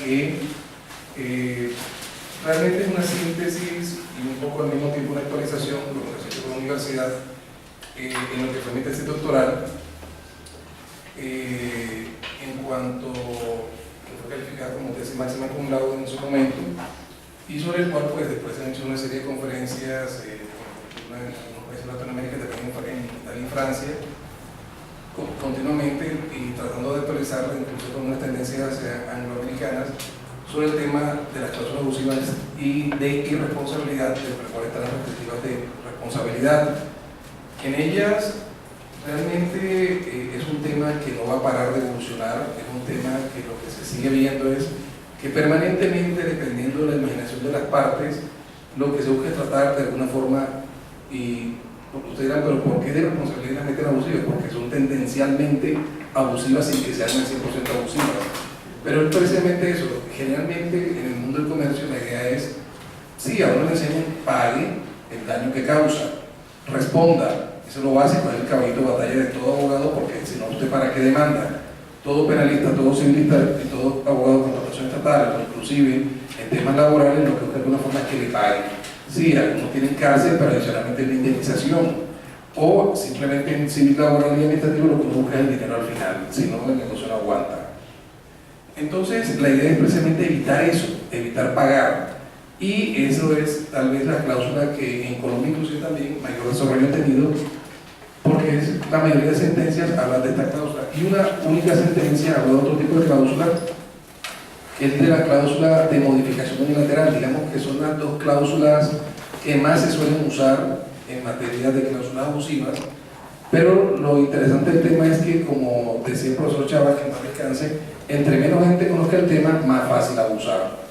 que realmente es una síntesis y un poco al mismo tiempo una actualización de lo que se hizo con la universidad en lo que fue mi tesis doctoral, en cuanto que fue calificada como tesis máxima cum laude en su momento, y sobre el cual pues después se han hecho una serie de conferencias en algunos países de Latinoamérica, también en Italia y Francia, continuamente, y tratando de actualizarla incluso con unas tendencias angloamericanas sobre el tema de las cláusulas abusivas y de irresponsabilidad, de cuáles están las perspectivas de responsabilidad. En ellas realmente es un tema que no va a parar de evolucionar, es un tema que lo que se sigue viendo es que permanentemente, dependiendo de la imaginación de las partes, lo que se busca es tratar de alguna forma, y ustedes dirán, pero ¿por qué de responsabilidad las meten abusivas? Porque son tendencialmente abusivas sin que sean el 100% abusivas. Pero es precisamente eso. Generalmente en el mundo del comercio la idea es, sí, a uno le enseñan, pague el daño que causa, responda. Eso es lo básico, es el caballito de batalla de todo abogado, porque si no, ¿usted para qué demanda? Todo penalista, todo civilista y todo abogado de contratación estatal, o inclusive en temas laborales, lo que busca de alguna forma es que le paguen. Sí, algunos tienen cárcel, pero adicionalmente la indemnización, o simplemente en civil, laboral y administrativo lo que uno busca es el dinero al final, si no el negocio no aguanta. Entonces la idea es precisamente evitar eso, evitar pagar, y eso es tal vez la cláusula que en Colombia inclusive también mayor desarrollo ha tenido, porque la mayoría de sentencias hablan de esta cláusula, y una única sentencia habla de otro tipo de cláusula, es de la cláusula de modificación unilateral. Digamos que son las dos cláusulas que más se suelen usar en materia de cláusulas abusivas, pero lo interesante del tema es que, como decía el profesor Chávez, que no descanse, entre menos gente conozca el tema, más fácil abusar.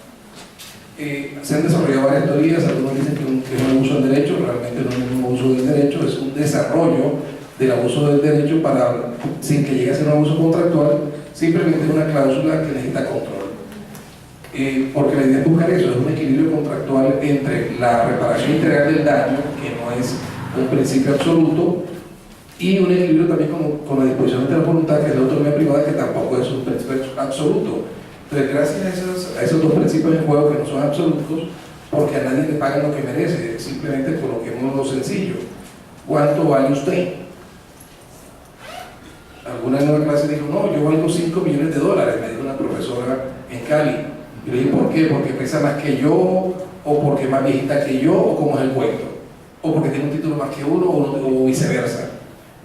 Se han desarrollado varias teorías, algunos dicen que es un abuso del derecho, realmente no es un abuso del derecho, es un desarrollo del abuso del derecho para, sin que llegue a ser un abuso contractual, simplemente una cláusula que necesita control. Porque la idea es buscar eso, es un equilibrio contractual entre la reparación integral del daño, que no es un principio absoluto, y un equilibrio también con la disposición de la voluntad, que es la autonomía privada, que tampoco es un principio absoluto. Entonces, gracias a esos dos principios en juego que no son absolutos, porque a nadie le pagan lo que merece, simplemente coloquemos lo sencillo. ¿Cuánto vale usted? Alguna nueva clase dijo, no, yo valgo 5 millones de dólares, me dijo una profesora en Cali. Y le dije, ¿por qué? ¿Porque pesa más que yo? ¿O porque es más viejita que yo? ¿O cómo es el cuento? ¿O porque tiene un título más que uno? ¿O viceversa?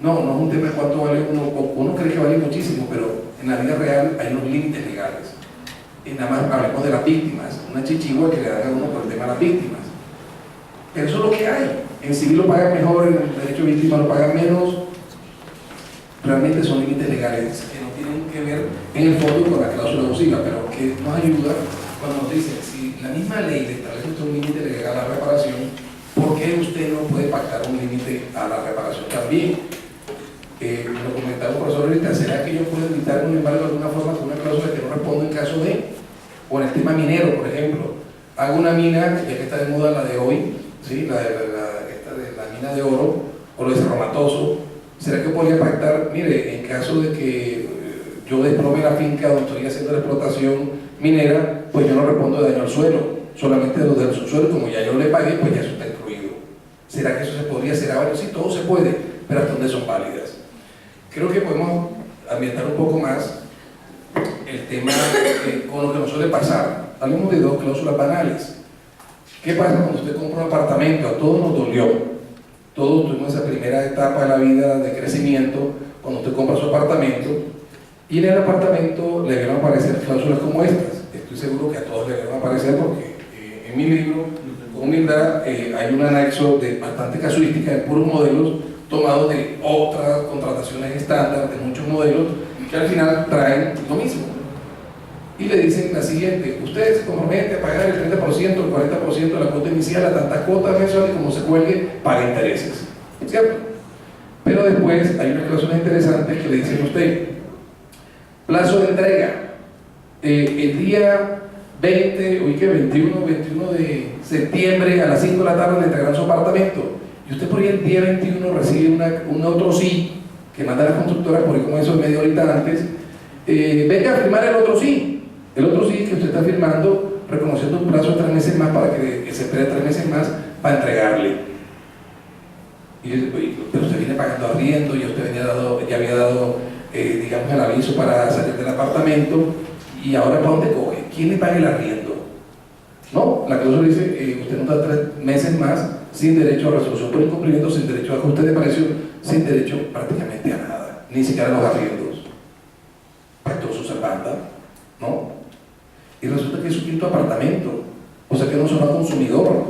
No, no es un tema de cuánto vale uno. Uno cree que vale muchísimo, pero en la vida real hay unos límites legales. Y nada más hablemos de las víctimas. Una chichigua que le dan a uno por el tema de las víctimas. Pero eso es lo que hay. En civil lo pagan mejor, en el derecho de víctima lo pagan menos. Realmente son límites legales que no tienen que ver en el fondo con la cláusula abusiva, pero que nos ayuda cuando nos dicen, si la misma ley le establece usted un límite legal a la reparación, ¿por qué usted no puede pactar un límite a la reparación también? Lo comentaba un profesor ahorita, ¿será que yo puedo evitar un embargo de alguna forma con una cláusula que no responda en caso de? O en el tema minero, por ejemplo, hago una mina, ya que está de moda la de hoy, ¿sí? la mina de oro, o lo de Cerro Matoso. ¿Será que podría pactar, mire, en caso de que yo desplome la finca donde estoy haciendo la explotación minera, pues yo no respondo de daño al suelo, solamente de los del subsuelo, como ya yo le pagué, pues ya eso está incluido? ¿Será que eso se podría hacer ahora? Sí, todo se puede, pero hasta dónde son válidas. Creo que podemos ambientar un poco más el tema con lo que nos suele pasar. Hablemos de dos cláusulas banales. ¿Qué pasa cuando usted compra un apartamento? A todos nos dolió. Todos tuvimos esa primera etapa de la vida de crecimiento, cuando usted compra su apartamento, y en el apartamento le van a aparecer cláusulas como estas. Estoy seguro que a todos le van a aparecer porque en mi libro, con humildad, hay un anexo de bastante casuística de puros modelos tomados de otras contrataciones estándar, de muchos modelos, que al final traen lo mismo. Y le dicen la siguiente: usted se compromete a pagar el 30%, el 40% de la cuota inicial a tantas cuotas mensuales, como se cuelgue, paga intereses, ¿cierto? Pero después hay unas cláusulas interesantes que le dicen a usted: plazo de entrega, el día 21 de septiembre a las 5 de la tarde le entregarán su apartamento, y usted por ahí el día 21 recibe un otro sí que manda la constructora, por ahí como eso media horita antes, venga a firmar el otro sí El otro sí que usted está firmando reconociendo un plazo de 3 meses más para que se espere 3 meses más para entregarle. Pero usted viene pagando arriendo y usted ya había dado digamos, el aviso para salir del apartamento, y ahora ¿para dónde coge? ¿Quién le paga el arriendo? No, la cláusula dice usted nos da 3 meses más sin derecho a resolución por incumplimiento, sin derecho a ajuste de precio, sin derecho prácticamente a nada, ni siquiera a los arriendos. Pactó su servanta, ¿no? Y resulta que es su quinto apartamento, o sea que no será consumidor.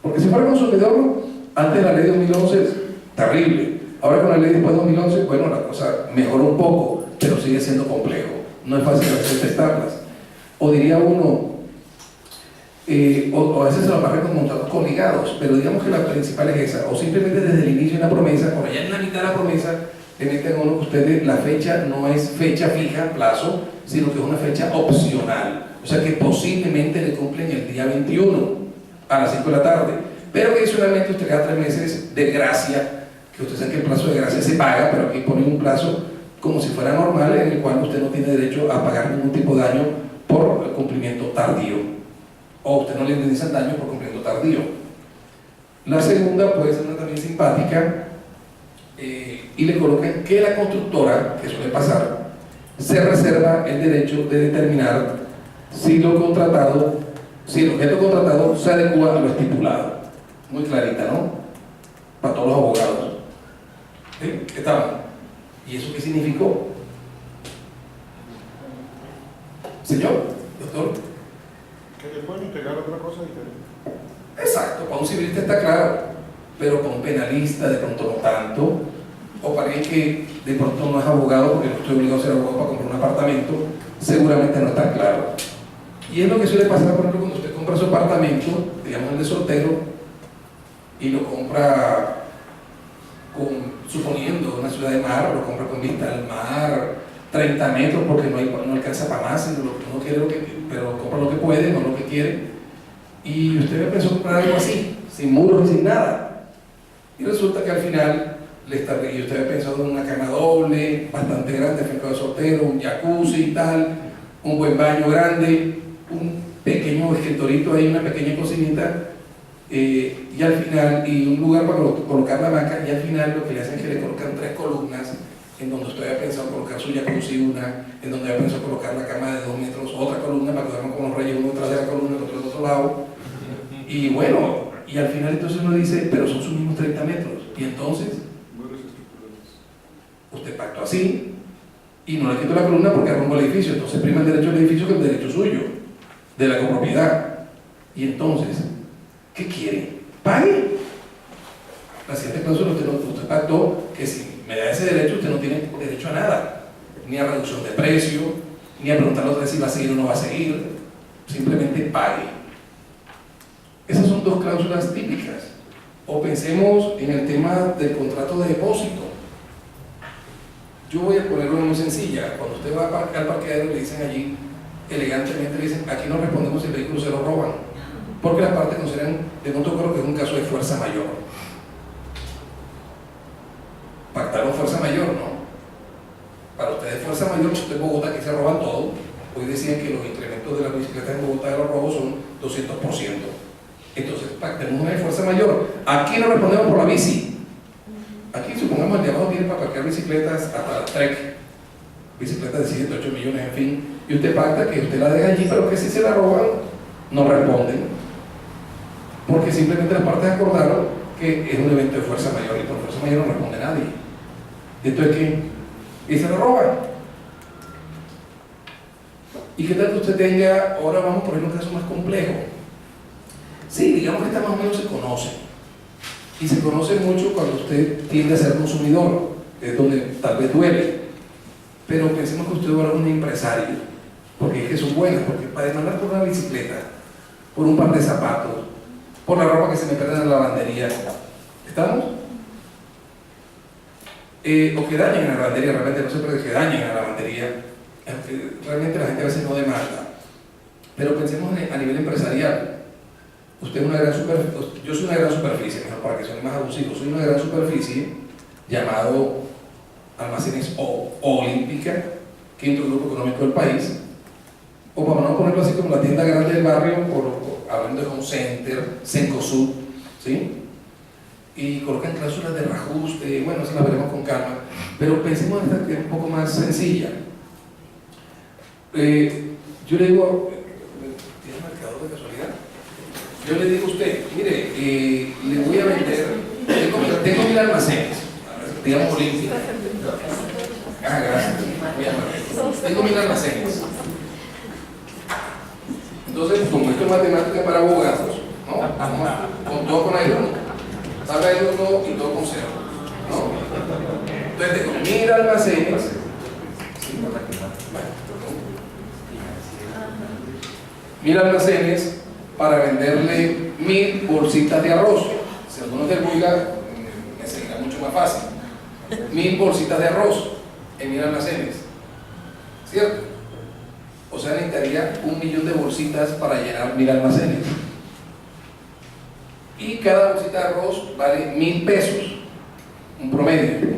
Porque si fuera consumidor, antes de la ley de 2011 es terrible. Ahora con la ley después de 2011, bueno, la cosa mejoró un poco, pero sigue siendo complejo. No es fácil hacer testarlas. O diría uno, o a veces se lo amarran con contratos coligados, pero digamos que la principal es esa, o simplemente desde el inicio de la promesa, por allá en la mitad de la promesa, te meten a uno que ustedes, la fecha no es fecha fija, plazo, sino que es una fecha opcional. O sea que posiblemente le cumplen el día 21 a las 5 de la tarde, pero que adicionalmente usted cada 3 meses de gracia, que usted sabe que el plazo de gracia se paga, pero aquí ponen un plazo como si fuera normal, en el cual usted no tiene derecho a pagar ningún tipo de daño por cumplimiento tardío, o usted no le indemnizan daño por cumplimiento tardío. La segunda puede ser una también simpática, y le colocan que la constructora, que suele pasar, se reserva el derecho de determinar si el objeto contratado se adecua a lo estipulado. Muy clarita, ¿no? Para todos los abogados. ¿Sí? ¿Qué tal? ¿Y eso qué significó? Señor, doctor. Que le pueden entregar otra cosa diferente. Exacto, para un civilista está claro, pero para un penalista de pronto no tanto, o para alguien que de pronto no es abogado, porque no estoy obligado a ser abogado para comprar un apartamento, seguramente no está claro. Y es lo que suele pasar, por ejemplo, cuando usted compra su apartamento, digamos el de soltero, y lo compra suponiendo una ciudad de mar, lo compra con vista al mar, 30 metros, porque no alcanza para más, sino lo que uno quiere, pero compra lo que puede, no lo que quiere. Y usted pensó comprar algo así, sin muros y sin nada. Y resulta que al final, y usted había pensado en una cama doble, bastante grande, finca de soltero, un jacuzzi y tal, un buen baño grande, un pequeño escritorito ahí, una pequeña cocinita, y al final, y un lugar para colocar la hamaca, y al final lo que le hacen es que le colocan 3 columnas, en donde usted había pensado colocar su jacuzzi una, en donde había pensado colocar la cama de 2 metros, otra columna para que duerman con los reyes, uno detrás de la columna, el otro del otro lado. Y bueno, y al final entonces uno dice, pero son sus mismos 30 metros, y entonces usted pactó así, y no le quitó la columna porque arrumbó el edificio, entonces prima el derecho del edificio que el derecho suyo, de la copropiedad. Y entonces, ¿qué quiere? Pague. La siguiente cláusula usted pactó que si me da ese derecho, usted no tiene derecho a nada, ni a reducción de precio, ni a preguntarle otra vez si va a seguir o no va a seguir, simplemente pague. Esas son 2 cláusulas típicas. O pensemos en el tema del contrato de depósito. Yo voy a ponerlo muy sencilla. Cuando usted va al parqueadero, le dicen allí, elegantemente le dicen, aquí no respondemos si el vehículo se lo roban, porque las partes consideran, de pronto creo que es un caso de fuerza mayor. Pactaron fuerza mayor, ¿no? Para ustedes fuerza mayor, usted en Bogotá que se roban todo. Hoy decían que los incrementos de las bicicletas en Bogotá de los robos son 200%. Entonces pactemos una de fuerza mayor. Aquí no respondemos por la bici. Aquí supongamos el de abajo tiene para parquear bicicletas hasta Trek, bicicletas de 7, 8 millones, en fin, y usted pacta que usted la deja allí, pero que si se la roban, no responden, porque simplemente las partes acordaron que es un evento de fuerza mayor, y por fuerza mayor no responde nadie. Entonces, ¿qué? Y se la roban. ¿Y qué tal que usted tenga, ahora vamos a poner un caso más complejo? Sí, digamos que esta más o menos se conoce. Y se conoce mucho cuando usted tiende a ser consumidor, es donde tal vez duele. Pero pensemos que usted ahora es un empresario, porque es que son buenas, porque para demandar por una bicicleta, por un par de zapatos, por la ropa que se me pierde en la lavandería, ¿estamos? O que dañen en la lavandería, realmente no se puede que dañen en la lavandería, realmente la gente a veces no demanda. Pero pensemos a nivel empresarial. Usted es una gran superficie, yo soy una gran superficie, mejor para que suene más abusivo, soy una gran superficie llamado Almacenes Olímpica, quinto grupo económico del país, ejemplo, así como la tienda grande del barrio, hablando de Home Center, Cencosud, ¿sí? Y colocan cláusulas de reajuste, bueno, eso la veremos con calma, pero pensemos en esta que es un poco más sencilla. Yo le digo, ¿tiene marcador de casualidad? Yo le digo a usted, mire, le voy a vender, tengo 1000 almacenes, digamos Olimpia. Ah, gracias, muy amable. Tengo 1000 almacenes. Entonces, como esto es matemática para abogados, ¿no? Con todo con ayuno. Salga el 1 y todo con 0, ¿no? Entonces tengo 1000 almacenes, ¿sí? 1000 almacenes para venderle 1000 bolsitas de arroz. Si alguno del Buiga me sería mucho más fácil. 1000 bolsitas de arroz en 1000 almacenes, ¿cierto? O sea, necesitaría 1.000.000 de bolsitas para llenar 1000 almacenes. Y cada bolsita de arroz vale 1000 pesos, un promedio.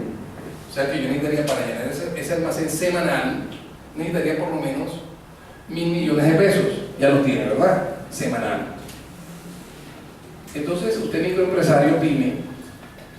O sea que yo necesitaría para llenar ese almacén semanal, necesitaría por lo menos 1.000 millones de pesos. Ya lo tiene, ¿verdad? Semanal. Entonces usted, microempresario, pyme,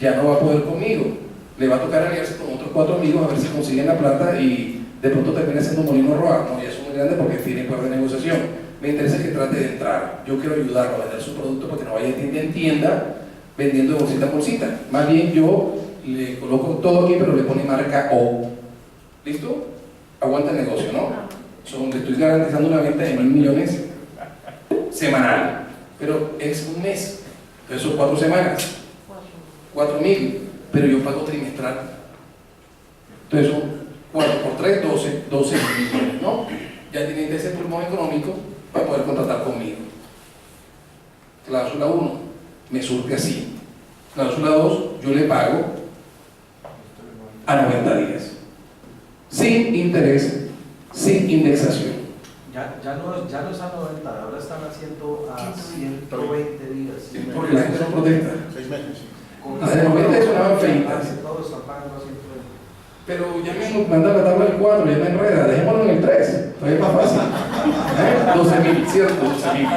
ya no va a poder conmigo. Le va a tocar aliarse con otros 4 amigos a ver si consiguen la plata y de pronto termina siendo un molino roa. No, ya es muy grande porque tiene poder de negociación. Me interesa que trate de entrar. Yo quiero ayudarlo a vender su producto porque no vaya de tienda en tienda vendiendo de bolsita a bolsita. Más bien yo le coloco todo aquí, pero le pone marca O. ¿Listo? Aguanta el negocio, ¿no? Le estoy garantizando una venta de 1.000 millones semanal. Pero es un mes. Entonces son 4 semanas. 4.000. Pero yo pago trimestral. Entonces son 4 por 3, 12 millones, ¿no? Ya tiene ese pulmón económico para poder contratar conmigo. Cláusula 1, me surge así. Cláusula 2, yo le pago a 90 días. Sin interés, sin indexación. Ya no es a 90, ahora están haciendo a 120 días. Sí, porque la gente no protesta. 6 meses, sí. Las de 90 sonaban feitas. Todos están pagando a 120. Pero ya me manda la tabla del 4, ya me enreda, dejémoslo en el 3, todavía es más fácil. 12.000, ¿cierto? 12.000.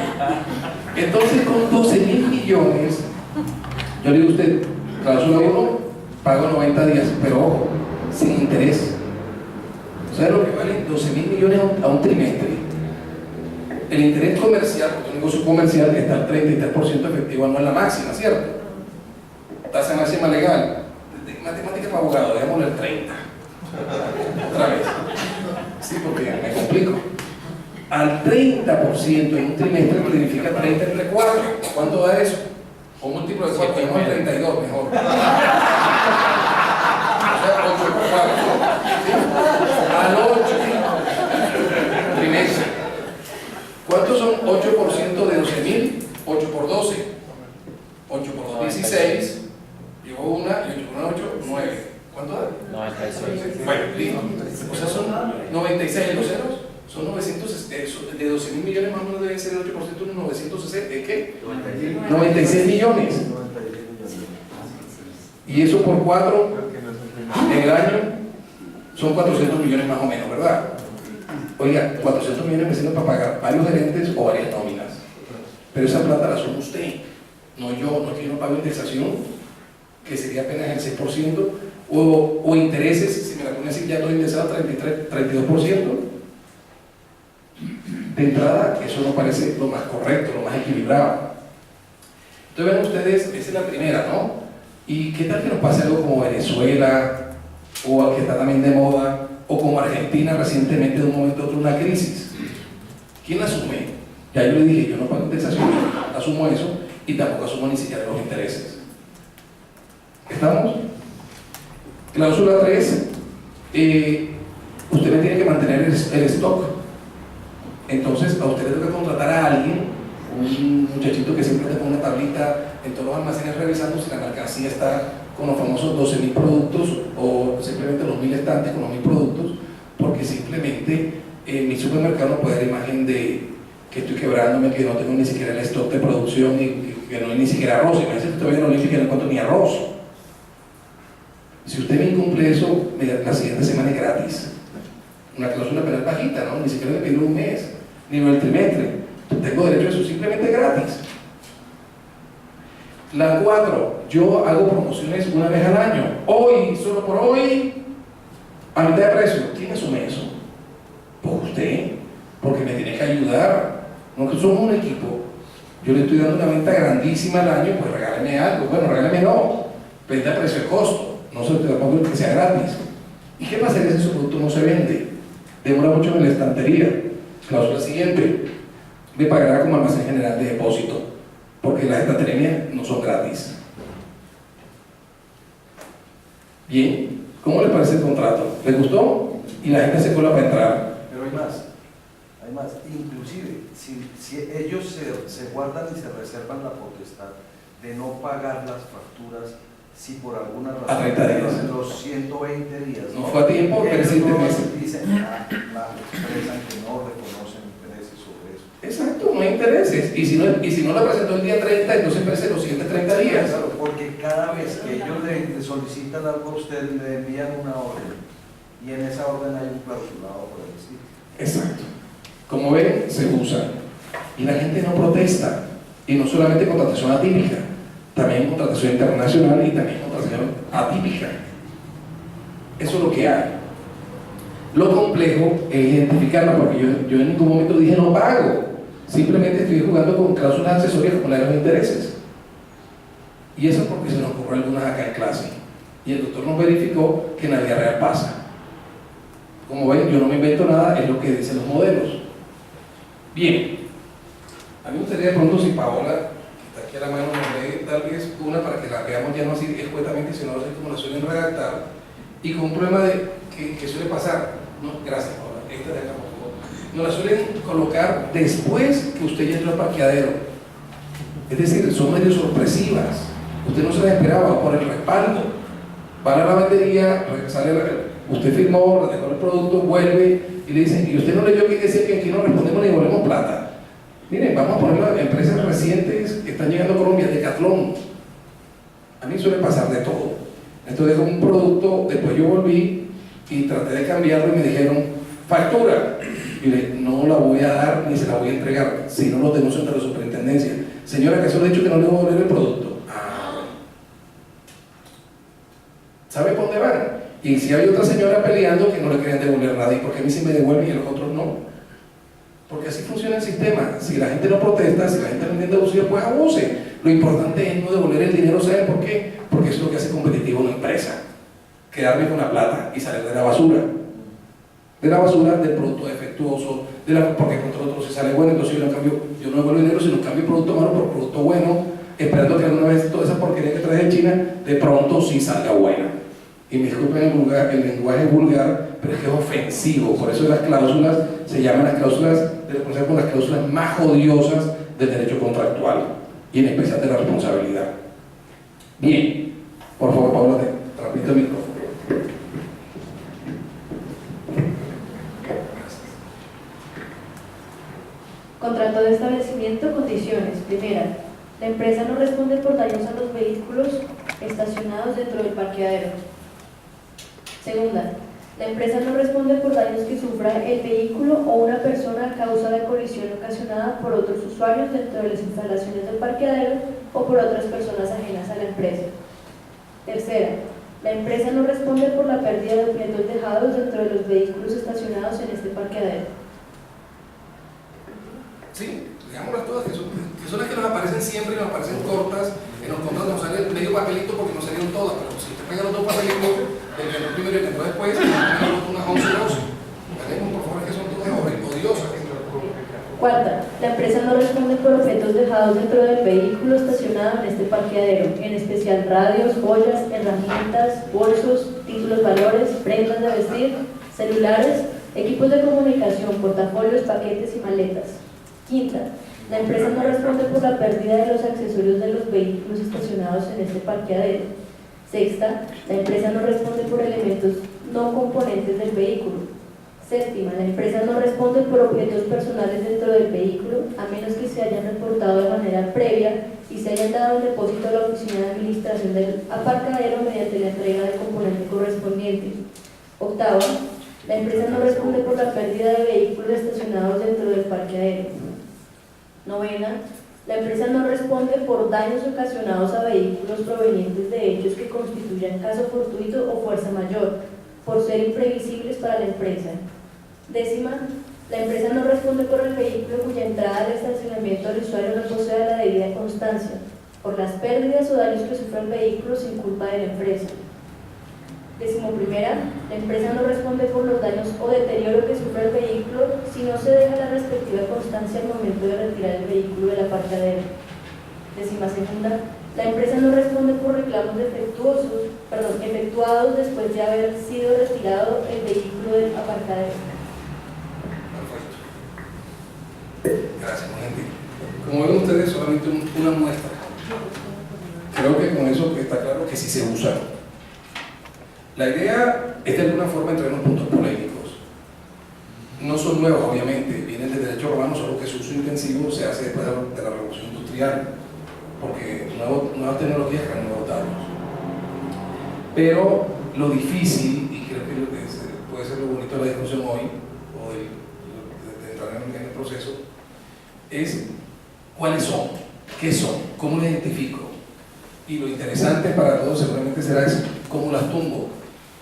Entonces con 12.000 millones, yo le digo a usted, cláusula 1, pago 90 días, pero ojo, sin interés. ¿Sabe lo que vale 12.000 millones a un trimestre? El interés comercial, porque un negocio comercial está al 33% efectivo anual, la máxima, ¿cierto? Tasa máxima legal. Matemática para abogado, digámosle el 30. Otra vez. Sí, porque me complico. Al 30% en un trimestre significa 30 entre 4. ¿Cuánto da eso? Un múltiplo de 4, digamos 32 mejor. O sea, 8 por 4. ¿Sí? Al 8 trimestre. ¿Cuántos son 8% de 12.000? 8 por 12. 8 por 2, 16. Llevo una y 8 por 1, 8, 9. ¿Cuánto da? 96. Bueno, listo. O sea, son 96 los ceros. Son 900, de 12.000 millones más o menos deben ser el 8%, unos 960, ¿de qué? 96 millones. Y eso por 4 en el año son 400 millones más o menos, ¿verdad? Oiga, 400 millones me sirven para pagar varios gerentes o varias nóminas. Pero esa plata la asume usted, no yo, no es que yo no pago indexación, que sería apenas el 6%, o intereses, si me la ponen así, ya estoy indexado 33, 32%. De entrada, eso no parece lo más correcto, lo más equilibrado. Entonces ven ustedes, esa es la primera, ¿no? ¿Y qué tal que nos pase algo como Venezuela, o que está también de moda, o como Argentina recientemente de un momento a otro una crisis? ¿Quién asume? Ya yo le dije, yo no pago indexación, asumo eso, y tampoco asumo ni siquiera los intereses. ¿Estamos? Cláusula 3, usted le tiene que mantener el stock. Entonces a usted le toca contratar a alguien, un muchachito que siempre te pone una tablita en todos los almacenes revisando si la mercancía está con los famosos 12.000 productos o simplemente los 1.000 estantes con los 1.000 productos, porque simplemente mi supermercado no puede dar imagen de que estoy quebrándome, que no tengo ni siquiera el stock de producción y que no hay ni siquiera arroz. Imagínense que todavía no le no encuentro ni arroz. Si usted me incumple eso, la siguiente semana es gratis. Una cláusula penal bajita, ¿no? Ni siquiera le pido un mes. ni lo del trimestre. Tengo derecho a eso simplemente gratis. La 4, yo hago promociones una vez al año. Hoy, solo por hoy, a mitad de precio. ¿Quién asume eso? Pues usted, porque me tiene que ayudar. No que somos un equipo. Yo le estoy dando una venta grandísima al año, pues regáleme algo. Bueno, regáleme no. Venta a precio de costo. No se te pongo que sea gratis. ¿Y qué pasaría si su producto no se vende? Demora mucho en la estantería. Cláusula siguiente. Me pagará como almacén general de depósito, porque las estanterías no son gratis. Bien, ¿cómo le parece el contrato? ¿Le gustó? Y la gente se cola para entrar. Pero hay más. Inclusive, si ellos se guardan y se reservan la potestad de no pagar las facturas, si por alguna razón a 30 días. En los 120 días no fue a tiempo, pero sí meses. Dicen, expresan que no reconocen intereses sobre eso. Exacto, no hay intereses. Y si no la presentó el día 30, entonces parece los siguientes 30 días. Claro, porque cada vez que ellos le solicitan algo a usted, le envían una orden, y en esa orden hay un clausulado por el estilo. Exacto. Como ven, se usa. Y la gente no protesta. Y no solamente contratación atípica, también contratación internacional y también contratación atípica. Eso es lo que hay. Lo complejo es identificarla, porque yo en ningún momento dije no pago. Simplemente estoy jugando con cláusulas accesorias como la de los intereses. Y eso es porque se nos ocurrió algunas acá en clase. Y el doctor nos verificó que en la vida real pasa. Como ven, yo no me invento nada, es lo que dicen los modelos. Bien, a mí me gustaría de pronto si Paola, que está aquí a la mano, nos lee tal vez una para que la veamos ya no así escuetamente, sino así como la suelen redactar, y con un problema de que suele pasar. No, gracias Paola, esta de acá por favor. Nos la suelen colocar después que usted ya entró al parqueadero. Es decir, son medio sorpresivas. Usted no se las esperaba por el respaldo. Va a la lavandería, usted firmó, dejó el producto, vuelve y le dicen, ¿y usted no leyó que decía que aquí no respondemos ni devolvemos plata? Miren, vamos a poner las empresas recientes que están llegando a Colombia, Decathlon. A mí suele pasar de todo. Entonces dejó un producto, después yo volví y traté de cambiarlo y me dijeron, factura. Y le no la voy a dar ni se la voy a entregar, si no lo denuncio ante la superintendencia. Señora, que solo he dicho que no le voy a devolver el producto. ¿Sabe por dónde van? Y si hay otra señora peleando que no le querían devolver nada, ¿y por qué a mí sí me devuelven y a los otros no? Porque así funciona el sistema. Si la gente no protesta, si la gente no entiende abusiva, pues abuse. Lo importante es no devolver el dinero. ¿Saben por qué? Porque eso es lo que hace competitivo una empresa. Quedarme con la plata y salir de la basura. De la basura, del producto defectuoso, porque contra el otro se sale bueno, entonces yo no devuelvo dinero, sino cambio producto malo por producto bueno, esperando que alguna vez toda esa porquería que traes de China, de pronto sí salga buena. Y me disculpen el lenguaje vulgar, pero es que es ofensivo. Por eso las cláusulas se llaman las cláusulas de las cláusulas más odiosas del derecho contractual y en especial de la responsabilidad. Bien, por favor, Paula, te transmito el micrófono. Contrato de establecimiento, condiciones. Primera, la empresa no responde por daños a los vehículos estacionados dentro del parqueadero. Segunda, la empresa no responde por daños que sufra el vehículo o una persona a causa de colisión ocasionada por otros usuarios dentro de las instalaciones del parqueadero o por otras personas ajenas a la empresa. Tercera, la empresa no responde por la pérdida de objetos dejados dentro de los vehículos estacionados en este parqueadero. Sí, digámoslas todas, que son las que nos aparecen siempre y nos aparecen cortas. En los contratos nos sale medio papelito porque no salieron todas, pero si te pegan los dos papelitos, el que entró primero y el que entró después, unas 11 12. Por favor, que son todas odiosas. Cuarta, la empresa no responde por objetos dejados dentro del vehículo estacionado en este parqueadero, en especial radios, joyas, herramientas, bolsos, títulos, valores, prendas de vestir, celulares, equipos de comunicación, portafolios, paquetes y maletas. Quinta, la empresa no responde por la pérdida de los accesorios de los vehículos estacionados en este parqueadero. Sexta, la empresa no responde por elementos no componentes del vehículo. Séptima, la empresa no responde por objetos personales dentro del vehículo a menos que se hayan reportado de manera previa y se hayan dado el depósito a la oficina de administración del aparcadero mediante la entrega del componente correspondiente. Octava, La empresa no responde por la pérdida de vehículos estacionados dentro del parqueadero. Novena, la empresa no responde por daños ocasionados a vehículos provenientes de hechos que constituyan caso fortuito o fuerza mayor, por ser imprevisibles para la empresa. Décima, la empresa no responde por el vehículo cuya entrada al estacionamiento del usuario no posea la debida constancia, por las pérdidas o daños que sufra el vehículo sin culpa de la empresa. Decimoprimera, la empresa no responde por los daños o deterioro que sufra el vehículo si no se deja la respectiva constancia al momento de retirar el vehículo del aparcadero. Decimosegunda, la empresa no responde por reclamos efectuados después de haber sido retirado el vehículo del aparcadero. Perfecto. Gracias, muy gentil. Como ven ustedes, solamente una muestra. Creo que con eso está claro que sí se usa. La idea es de alguna forma entrar en unos puntos polémicos. No son nuevos, obviamente, vienen del derecho romano, solo que su uso intensivo se hace después de la revolución industrial, porque nuevas tecnologías crean nuevos datos. Pero lo difícil, y creo que puede ser lo bonito de la discusión hoy, o de entrar en el proceso, es cuáles son, qué son, cómo las identifico. Y lo interesante para todos seguramente será es cómo las tumbo,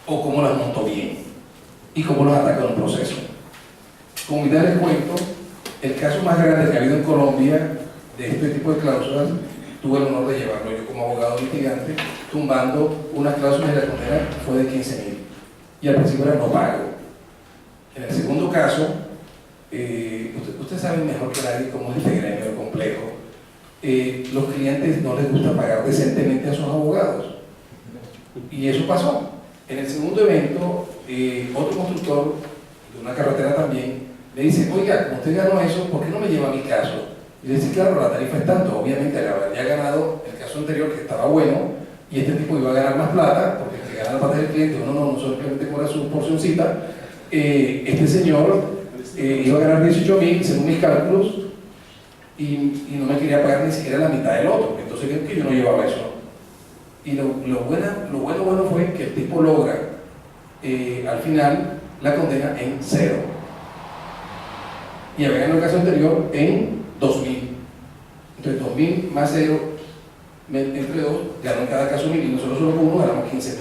o cómo las monto bien, y cómo las ataco en un proceso. Como ya les cuento, el caso más grande que ha habido en Colombia de este tipo de cláusulas, tuve el honor de llevarlo yo como abogado litigante, tumbando unas cláusulas de la condena fue de 15.000, y al principio era no pago. En el segundo caso, ustedes saben mejor que nadie cómo es este gremio complejo. Los clientes no les gusta pagar decentemente a sus abogados, y eso pasó. En el segundo evento, otro constructor de una carretera también me dice: oiga, como usted ganó eso, ¿por qué no me lleva a mi caso? Y le dice: claro, la tarifa es tanto. Obviamente había ganado el caso anterior, que estaba bueno, y este tipo iba a ganar más plata, porque el que gana la plata del cliente, uno no solamente cobra su porcioncita. Este señor iba a ganar 18.000 según mis cálculos, y no me quería pagar ni siquiera la mitad del otro. Entonces creo que yo no llevaba eso. Y lo bueno fue que el tipo logra al final la condena en 0, y había ganado el caso anterior en 2.000. Entonces 2.000 más 0 entre 2 ganó en cada caso 1.000, y nosotros solo con uno ganamos 15.000.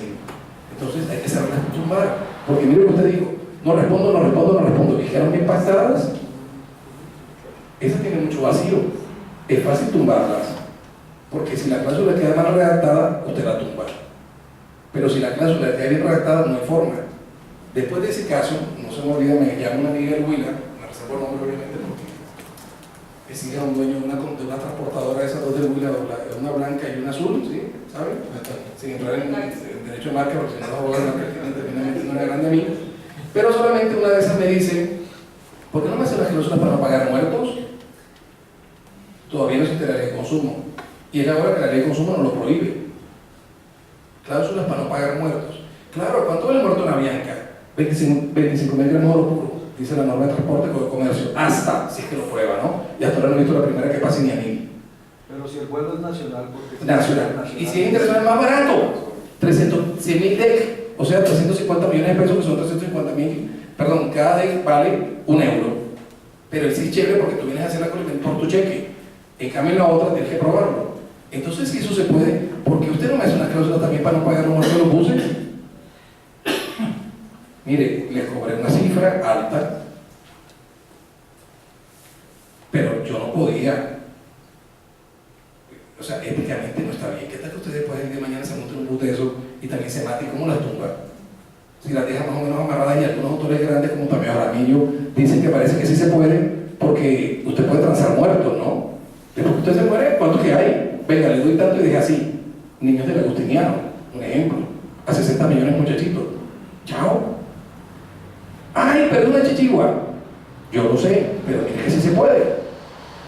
Entonces hay que saberlas tumbar, porque mire lo que usted dijo: no respondo, y quedaron bien pactadas. Esas tienen mucho vacío, es fácil tumbarlas, porque si la cláusula queda mal redactada, usted la tumba. Pero si la cláusula queda bien redactada, no hay forma. Después de ese caso, no se me olvida, me llama una amiga del Huila, me reservo el nombre obviamente porque es hija de un dueño de una transportadora de esas dos del Huila, una blanca y una azul, ¿sí? ¿Saben? Sin entrar en derecho de marca, porque si no los abogados de marca terminan metiendo una grande a mí. Pero solamente una de esas me dice: ¿por qué no me hacen las cláusulas para no pagar muertos? Todavía no existe la ley de consumo, y es ahora que la ley de consumo no lo prohíbe. Cláusulas para no pagar muertos. Claro, ¿cuánto vale el muerto en la Bianca? 25.000 gramos de oro puro, dice la norma de transporte con el comercio, hasta, si es que lo prueba, ¿no? Y hasta ahora no he visto la primera que pase ni a 1.000. Pero si el vuelo es nacional, porque Nacional. Y si es internacional, más barato, 100.000 DEC, o sea, 350 millones de pesos, que son 350.000, perdón, cada DEC vale €1. Pero el sí es chévere porque tú vienes a hacer la colección por tu cheque. En cambio, en la otra tienes que probarlo. Entonces, si eso se puede, ¿por qué usted no me hace una cláusula también para no pagar los muertos de los buses? Mire, les cobré una cifra alta, pero yo no podía. O sea, éticamente no está bien. ¿Qué tal que ustedes después de mañana se monten un bus de eso y también se mate? ¿Cómo las tumba? Si las deja más o menos amarradas, y algunos autores grandes como también Jaramillo dicen que parece que sí se puede, porque usted puede transar muertos, ¿no? Después que usted se muere, ¿cuánto que hay? Venga, le doy tanto y deja así. Niños del Agustiniano, un ejemplo, a 60 millones muchachitos. Chao. ¡Ay, perdón, Chichigua! Yo lo sé, pero mire que sí se puede.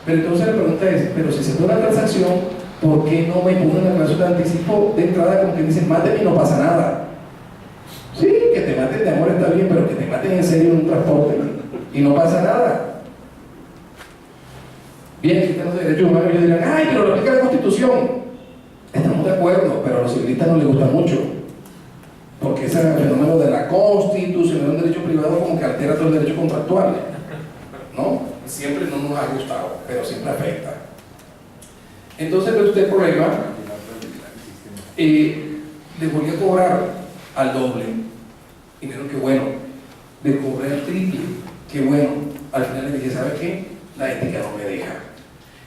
Pero entonces la pregunta es: pero si se puede una transacción, ¿por qué no me ponen una cláusula de anticipo de entrada como que dicen: máteme y no pasa nada? Sí, que te maten de amor está bien, pero que te maten en serio en un transporte y no pasa nada. Bien, aquí están los derechos humanos, y ellos dirán: ¡ay, pero lo aplica la Constitución! Estamos de acuerdo, pero a los civilistas no les gusta mucho. porque ese fenómeno de la constitución de un derecho privado como que altera todo el derecho contractual, ¿no? Siempre no nos ha gustado, pero siempre afecta. Entonces ve usted el problema, le volví a cobrar al doble, y dijeron que bueno, le cobré al triple, que bueno, al final le dije, ¿sabe qué? La ética no me deja.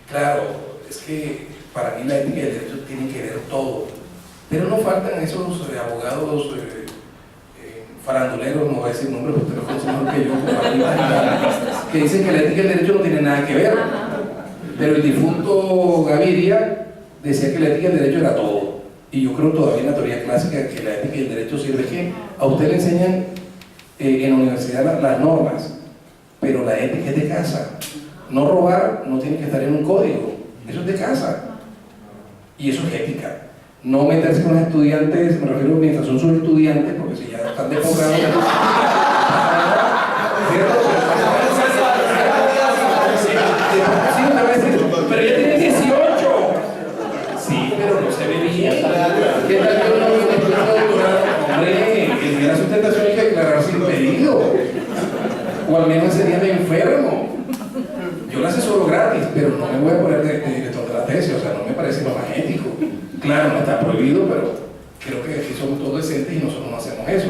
Claro, es que para mí la ética y el derecho tienen que ver todo, pero no faltan esos abogados faranduleros, no voy a decir nombres, porque ustedes lo conocen mejor que yo, que dicen que la ética y el derecho no tienen nada que ver. Pero el difunto Gaviria decía que la ética y el derecho era todo. Y yo creo todavía en la teoría clásica que la ética y el derecho sirve que a usted le enseñan en la universidad las normas, pero la ética es de casa. No robar no tiene que estar en un código, eso es de casa. Y eso es ética. No meterse con los estudiantes, me refiero mientras son sus estudiantes, porque si ya están desfocados. Pero ya tiene 18. Sí, pero no se ve bien. ¿Qué tal que uno viene estudiando doctorado? Hombre, el día de la sustentación hay que declararse impedido. O al menos ese día me enfermo. Yo la asesoro gratis, pero no me voy a poner de director de la tesis, o sea, no me parece lo más ético. Claro, no está prohibido, pero creo que aquí somos todos decentes y nosotros no hacemos eso.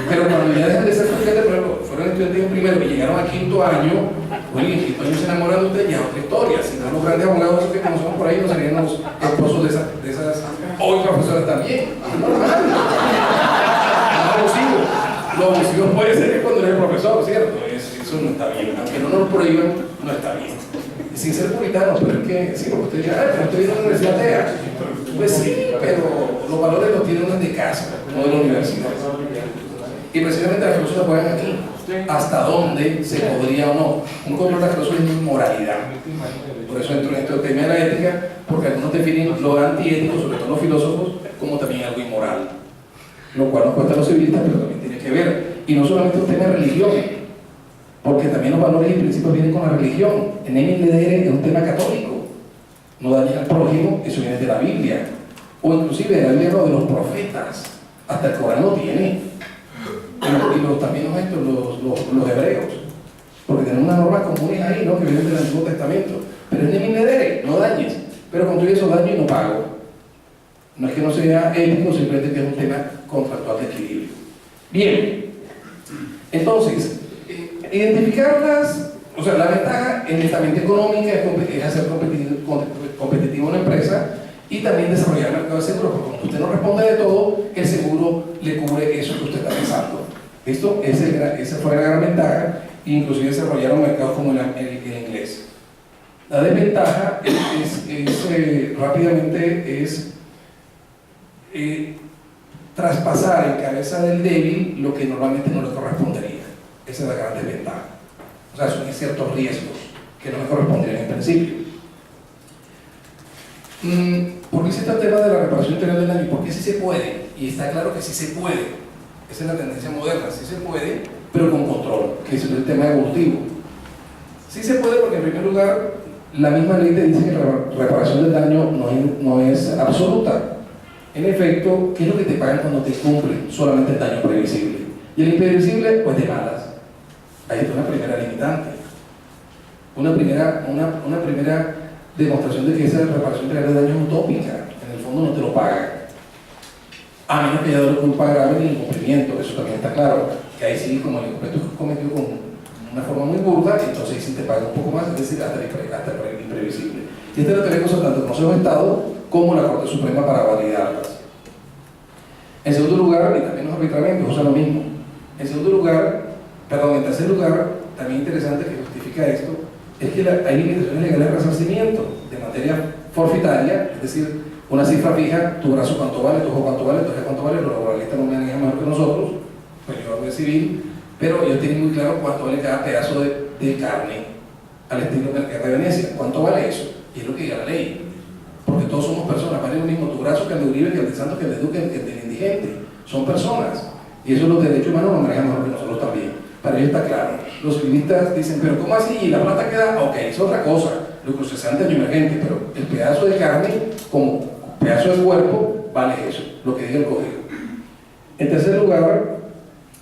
Pero cuando ya dejan de ser estudiantes, por ejemplo, fueron estudiantes en primero y llegaron a quinto año, bueno, y en quinto año se enamoran de usted, ya es otra historia. Si no, los grandes abogados que conocemos por ahí no serían los esposos de esas hoy profesoras también. Es normal. No abusivo. Lo abusivo puede ser que cuando eres profesor, ¿cierto? Eso no está bien. Aunque no nos lo prohíban, no está bien. Sin ser puritanos, pero es que, sí, porque usted dice, pero estoy en una universidad TEA. Pues sí, pero los valores los tienen uno de casa, no de la universidad. Y precisamente las cláusulas juegan aquí. ¿Hasta dónde se podría o no? Un control de las cláusulas es inmoralidad. Por eso entro en este tema de la ética, porque algunos definen lo antiético, sobre todo los filósofos, como también algo inmoral. Lo cual nos cuesta a los civilistas, pero también tiene que ver. Y no solamente un tema de religión, porque también los valores y principios vienen con la religión. En Emil es un tema católico. No dañar al prójimo, eso viene de la Biblia. O inclusive de la Biblia de los profetas. Hasta el Corán lo tiene. Y también los hebreos. Porque tienen unas normas comunes ahí, ¿no? Que vienen del Antiguo Testamento. Pero en Emil no dañes. Pero construye esos daños y no pago. No es que no sea ético, simplemente que es un tema contractual de equilibrio. Bien. Entonces, identificarlas, o sea, la ventaja en esta mente económica es hacer competitivo una empresa y también desarrollar el mercado de seguros, porque cuando usted no responde de todo, el seguro le cubre eso que usted está pensando. Esa fue la gran ventaja, e inclusive desarrollaron mercados como el inglés. La desventaja rápidamente es traspasar en cabeza del débil lo que normalmente no le correspondería. Esa es la gran desventaja. O sea, son ciertos riesgos que no me corresponderían en principio. ¿Por qué se está el tema de la reparación integral del daño? Porque sí se puede, y está claro que sí se puede. Esa es la tendencia moderna, sí se puede, pero con control, que es el tema evolutivo. Sí se puede porque en primer lugar, la misma ley te dice que la reparación del daño no es absoluta. En efecto, ¿qué es lo que te pagan cuando te cumplen? Solamente el daño previsible. Y el imprevisible, pues de malas. Ahí está una primera limitante. Una primera demostración de que esa reparación integral de daño es utópica. En el fondo no te lo pagan. A menos que haya dado culpa grave en el incumplimiento. Eso también está claro. Que ahí sí, como el incumplimiento es cometido con una forma muy burda, entonces ahí sí te pagan un poco más, es decir, hasta el imprevisible. Y esta es la teoría que usa tanto el Consejo de Estado como la Corte Suprema para validarlas. En segundo lugar, y también los arbitramientos usan lo mismo. En tercer lugar, también interesante que justifica esto, es que hay limitaciones legales de resarcimiento de materia forfitaria, es decir, una cifra fija, tu brazo cuánto vale, tu ojo cuánto vale, tu ojo cuánto vale, los laboralistas no manejan mejor que nosotros, pues yo hablo de civil, pero ellos tienen muy claro cuánto vale cada pedazo de carne, al estilo de Venecia, cuánto vale eso, y es lo que diga la ley, porque todos somos personas, vale lo mismo tu brazo que el de Uribe, que el de Santos, que el de Duque, que el del indigente, son personas, y eso los derechos humanos lo manejan mejor que nosotros también. Para ellos está claro. Los civilistas dicen, pero ¿cómo así? ¿Y la plata queda? Ok, es otra cosa. Lo procesante es emergente, pero el pedazo de carne, como pedazo de cuerpo, vale eso, lo que diga el código. En tercer lugar,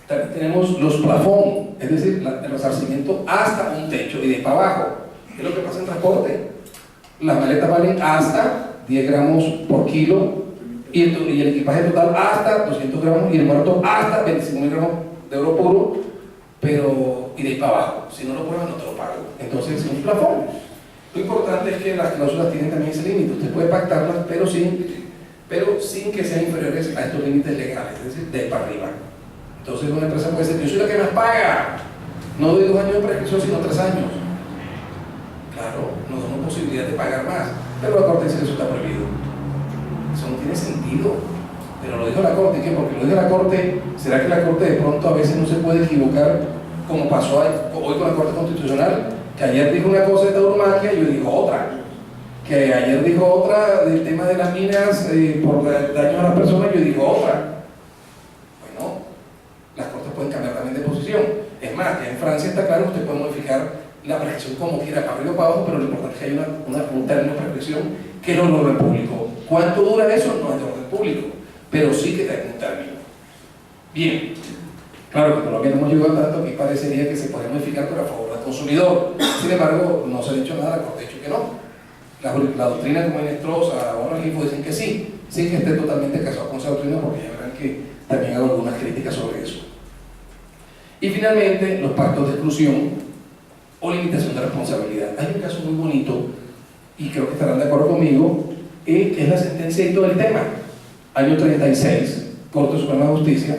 también tenemos los plafón, es decir, el resarcimiento hasta un techo y de para abajo. ¿Qué es lo que pasa en transporte? Las maletas valen hasta 10 gramos por kilo y el equipaje total hasta 200 gramos y el muerto hasta 25.000 gramos de oro puro, pero y de ahí para abajo. Si no lo pruebas, no te lo pago. Entonces, es un plafón. Lo importante es que las cláusulas tienen también ese límite. Usted puede pactarlas, pero sin que sean inferiores a estos límites legales, es decir, de ahí para arriba. Entonces, una empresa puede decir: yo soy la que más paga. No doy 2 años de prescripción, sino 3 años. Claro, nos da una posibilidad de pagar más, pero la Corte dice que eso está prohibido. Eso no tiene sentido. Pero lo dijo la Corte. ¿Qué? Porque lo dijo la Corte. ¿Será que la Corte de pronto a veces no se puede equivocar, como pasó hoy con la Corte Constitucional? Que ayer dijo una cosa de tauromaquia y yo digo otra. Que ayer dijo otra del tema de las minas por daño a las personas y yo digo otra. Bueno, las Cortes pueden cambiar también de posición. Es más, que en Francia está claro, usted puede modificar la prescripción como quiera, para arriba o para abajo, pero lo importante es que hay un término de prescripción que no es de orden público. ¿Cuánto dura eso? No es de orden público, pero sí que tiene un término. Bien, claro que Colombia no hemos llegado tanto, aquí parecería que se puede modificar, pero a favor del consumidor. Sin embargo, no se ha dicho nada, la Corte ha dicho que no. La doctrina como Inestrosa o Regifo dicen que sí, sin que esté totalmente casado con esa doctrina, porque ya verán que también hago algunas críticas sobre eso. Y finalmente, los pactos de exclusión o limitación de responsabilidad. Hay un caso muy bonito, y creo que estarán de acuerdo conmigo, que es la sentencia y todo el tema. Año 36, Corte Suprema de Justicia.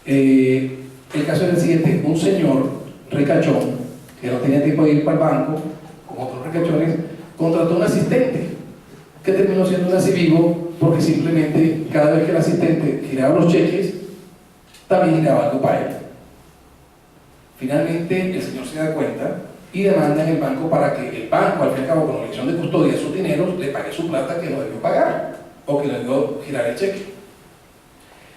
El caso es el siguiente: un señor ricachón, que no tenía tiempo de ir para el banco, como otros ricachones, contrató a un asistente, que terminó siendo un asivivo, porque simplemente cada vez que el asistente giraba los cheques, también giraba algo para él. Finalmente el señor se da cuenta y demanda en el banco para que el banco, al fin y al cabo, con la obligación de custodia de sus dineros, le pague su plata que no debió pagar o que no debió girar el cheque.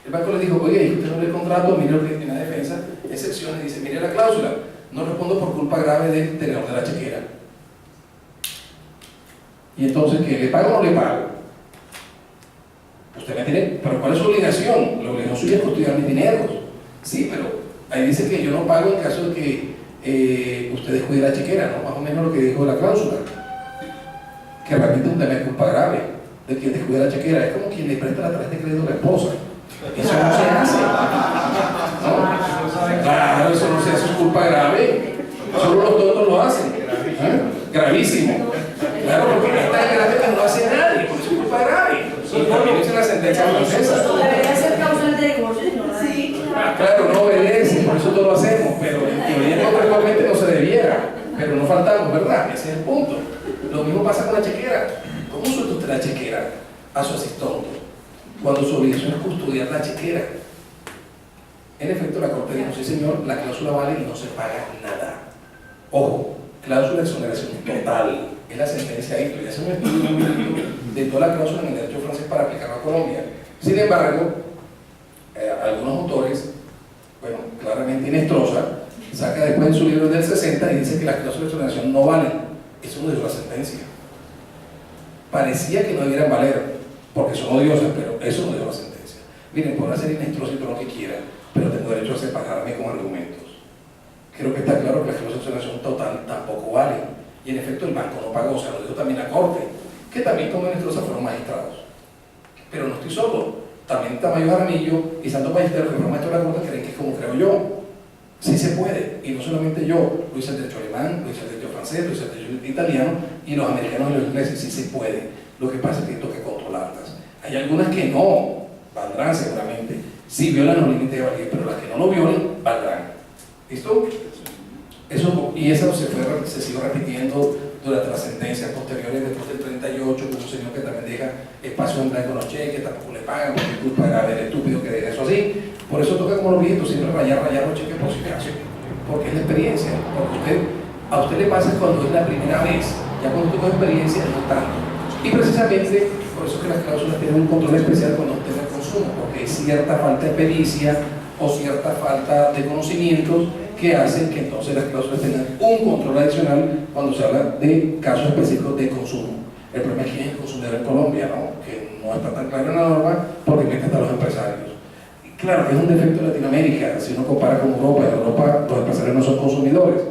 El banco le dijo: oye, usted no lee el contrato, mire lo que tiene la defensa, excepción, y dice: mire la cláusula, no respondo por culpa grave del tenedor de la chequera. Y entonces, ¿qué? ¿Le pago o no le pago? Usted me tiene, pero ¿cuál es su obligación? La obligación suya es custodiar mis dineros. Sí, pero ahí dice que yo no pago en caso de que usted descuide la chequera, ¿no? Más o menos lo que dijo la cláusula. Que realmente un tema de culpa grave, de quien descuide la chequera. Es como quien le presta la tarjeta de crédito a la esposa. Eso no se hace. ¿No? Claro, eso no se hace, es culpa grave. Solo los tontos lo hacen. Gravísimo. Claro, porque esta es grave que no lo hace nadie, porque es culpa grave. Y también es una sentencia francesa. Debería ser causal de divorcio, ¿no? Sí. Claro, no obedece, por eso todo lo hacemos, pero en teoría contractualmente no se debiera, pero no faltamos, ¿verdad? Ese es el punto. Lo mismo pasa con la chequera. ¿Cómo suelta usted la chequera a su asistente cuando su obligación es custodiar la chequera? En efecto, la Corte dijo: sí señor, la cláusula vale y no se paga nada. Ojo, cláusula de exoneración total. Es la sentencia ahí, pero ya se me estudio de toda la cláusula en el derecho francés para aplicarlo a Colombia. Sin embargo, algunos autores, bueno, claramente Inestrosa, saca después en su libro del 60 y dice que las cláusulas de exoneración no valen. Eso no dijo la sentencia. Parecía que no debieran valer, porque son odiosas, pero eso no dijo la sentencia. Miren, podrá ser Inestrosa y todo lo que quiera, pero tengo derecho a separarme con argumentos. Creo que está claro que las cláusulas de exoneración total tampoco valen. Y en efecto el banco no pagó, o sea, lo dijo también la Corte, que también como Inestrosa fueron magistrados. Pero no estoy solo, también Tamayo Jaramillo y Santos Ballesteros, que fueron maestros de la Corte, creen que es como creo yo. Sí se puede, y no solamente yo, lo hice el derecho alemán, lo hice el derecho francés, lo hice el derecho italiano, y los americanos y los ingleses sí se puede. Lo que pasa es que toca controlarlas. Hay algunas que no valdrán seguramente, sí violan los límites de validez, pero las que no lo violen, valdrán. ¿Listo? Eso, y eso se siguió repitiendo durante las sentencias posteriores, después del 38, con un señor que también deja espacio en blanco en los cheques, tampoco le pagan, porque es culpa grave del estúpido que deja eso así. Por eso toca como los viejitos, siempre rayar los cheques por si acaso, porque es la experiencia, porque a usted le pasa cuando es la primera vez, ya cuando tuvo experiencia no tanto. Y precisamente por eso que las cláusulas tienen un control especial cuando usted no consume, porque hay cierta falta de pericia o cierta falta de conocimientos que hacen que entonces las cláusulas tengan un control adicional cuando se habla de casos específicos de consumo. El problema es que el consumidor en Colombia, ¿no? Que no está tan claro en la norma porque afecta a los empresarios. Claro que es un defecto de Latinoamérica, si uno compara con Europa. En Europa los empresarios no son consumidores.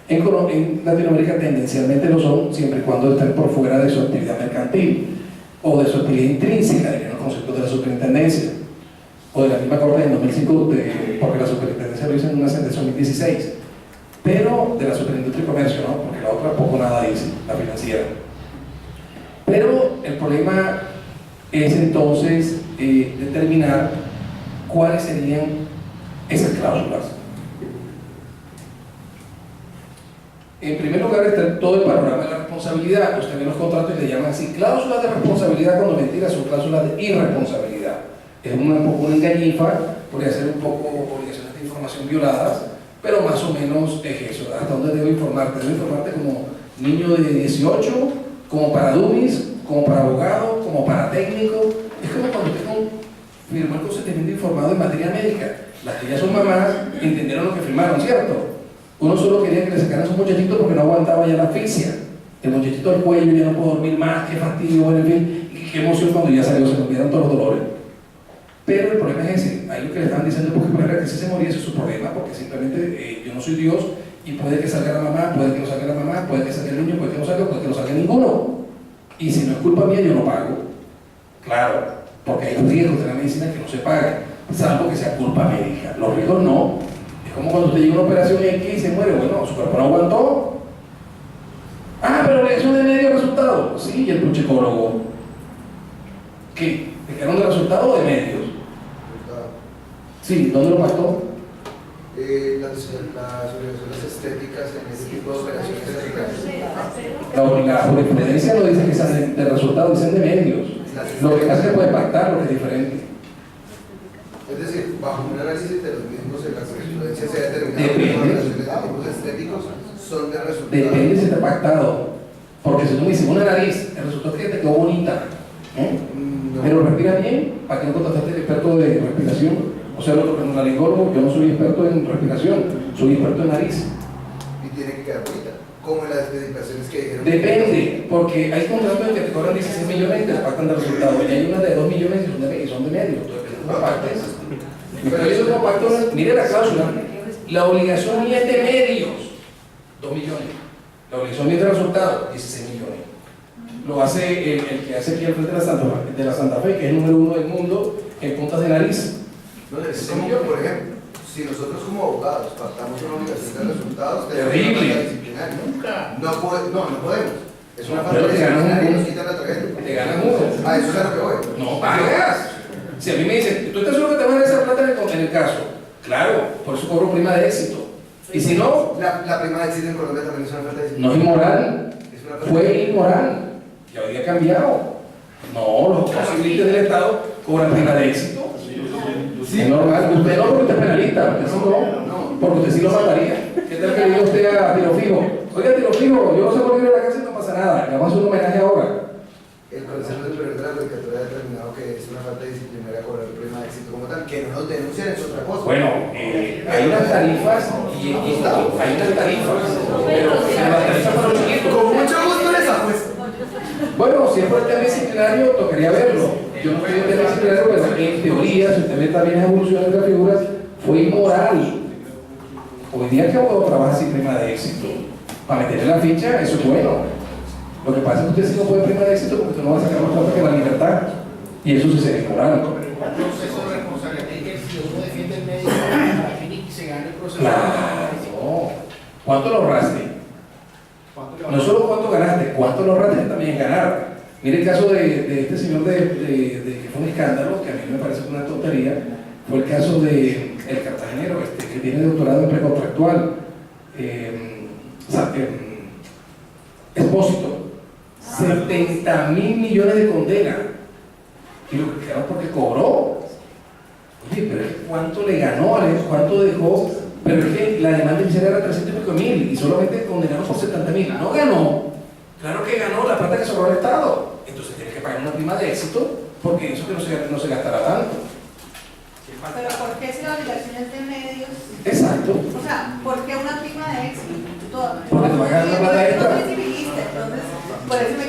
En Latinoamérica tendencialmente lo son, siempre y cuando estén por fuera de su actividad mercantil o de su actividad intrínseca, dirían los conceptos de la superintendencia, o de la misma corte en 2005, porque la superintendencia lo hizo en una sentencia en 2016, pero de la superindustria y comercio, ¿no? Porque la otra poco nada dice, la financiera. Pero el problema es entonces determinar cuáles serían esas cláusulas. En primer lugar está todo el panorama de la responsabilidad. Usted ve los contratos y le llaman así cláusulas de responsabilidad, cuando mentiras son cláusulas de irresponsabilidad. Es un poco una engañifa, podría ser un poco obligaciones de información violadas, pero más o menos es eso. ¿Hasta dónde debo informarte? Debo informarte como niño de 18, como para dummies, como para abogado, como para técnico. Es como cuando usted firmó el consentimiento informado en materia médica. Las que ya son mamás entendieron lo que firmaron, ¿cierto? Uno solo quería que le sacaran a su muchachito porque no aguantaba ya la asfixia. El muchachito del cuello, ya no puedo dormir más, qué fastidio, bueno, en fin, y qué emoción cuando ya salió, se le olvidaron todos los dolores. Pero el problema es ese, ahí lo que le estaban diciendo es porque que si se moría, ese es su problema, porque simplemente yo no soy Dios y puede que salga la mamá, puede que no salga la mamá, puede que salga el niño, puede que no salga, puede que no salga ninguno. Y si no es culpa mía, yo no pago. Claro, porque hay riesgos de la medicina que no se pagan, salvo que sea culpa médica. Los riesgos no. Es como cuando usted llega a una operación X y se muere, bueno, su cuerpo no aguantó. Ah, pero le hizo de medio resultado. Sí, y el puchecólogo. ¿Qué? ¿Le quedaron de resultado o de medios? Sí, ¿dónde lo pactó? Las obligaciones estéticas en ese tipo de operaciones estéticas. La jurisprudencia no dice que sean de resultado, dicen de medios. Lo que pasa es que puede pactar, lo que es diferente. Es decir, bajo un análisis de los mismos en la jurisprudencia se ha determinado que las operaciones de tipos estéticos son de resultado. Depende si está pactado. Porque si tú me dices una nariz, el resultado es que te quedó bonita. No. Pero respira bien, ¿para qué no contrataste el experto de respiración? O sea, el otro laringólogo, yo no soy experto en respiración, soy experto en nariz. Y tiene que quedar bonita, como en las especificaciones que dijeron. Depende, porque hay contratos en que te cobran 16 millones y te pactan de resultado. Y hay unas de 2 millones y son de medio. No pactes. Pero eso como pacto, mire la cláusula. La obligación mía es de medios, 2 millones. La obligación mía es de resultado, 16 millones. Lo hace el que hace aquí al frente de la Santa Fe, que es el número 1 del mundo en puntas de nariz. No, es como, por ejemplo, si nosotros como abogados pactamos una obligación de resultados, Terrible. una falta disciplinaria. Nunca. No podemos. Es una Pero falta te ganas disciplinaria y un- nos quitan la tarjeta. Te ganan uno. Ah, eso es a lo que voy. No pagas. Si a mí me dicen, ¿tú estás seguro que te van a dar esa plata en el caso? Claro, por eso cobro prima de éxito. Y si no, La prima de éxito en Colombia también es una falta de no disciplina. es inmoral. Es una falta Fue inmoral. Ya había cambiado. No, los civiles del Estado cobran prima de éxito. Es normal. Usted no, porque usted es penalista. Usted sí no, porque usted sí lo mataría. ¿Qué tal que le diga usted a Tiro Fijo? Oiga, Tiro Fijo, yo no sé por qué ir a la cárcel, no pasa nada. Le vamos a hacer un homenaje ahora. El Consejo Superior de la Judicatura ha determinado que es una falta disciplinaria cobrar prima de éxito como tal. Que no nos denuncien es otra cosa. Bueno, hay unas tarifas y hay unas tarifas. Pero las tarifas para los chiquitos. Con mucho gusto les apuesto. Bueno, si es por el tema disciplinario, tocaría verlo. Yo no estoy en el tema disciplinario, pero en teoría, si usted ve también las evoluciones de las figuras, fue inmoral. Hoy día que abogado trabaja sin prima de éxito. Para meterle la ficha, eso es bueno. Lo que pasa es que usted sí no puede prima de éxito porque usted no va a sacar más plata que la libertad. Y eso sí sería inmoral. Un proceso de responsabilidad que si uno defiende el medio para que se gane el proceso. Claro. ¿Cuánto lo ahorraste? No solo cuánto ganaste, cuánto lo ahorraste también es ganar. Mire el caso de este señor que fue un escándalo, que a mí me parece una tontería, fue el caso de el cartagenero, que tiene doctorado en precontractual, Expósito, 70.000 millones de condena. Y lo que quedaron porque cobró. Oye, pero es que ¿cuánto le ganó? ¿Cuánto dejó? Pero es que la demanda inicial era 300 y pico mil y solamente condenaron por 70.000. No ganó. Claro que ganó la plata que sobró al Estado. Entonces tiene que pagar una prima de éxito porque eso que no se gastará tanto. Pero ¿por qué si la obligación es de medios? Exacto. O sea, ¿por qué una prima de éxito? Porque te va a ganar una plata extra. No soy civilista, entonces, por eso me...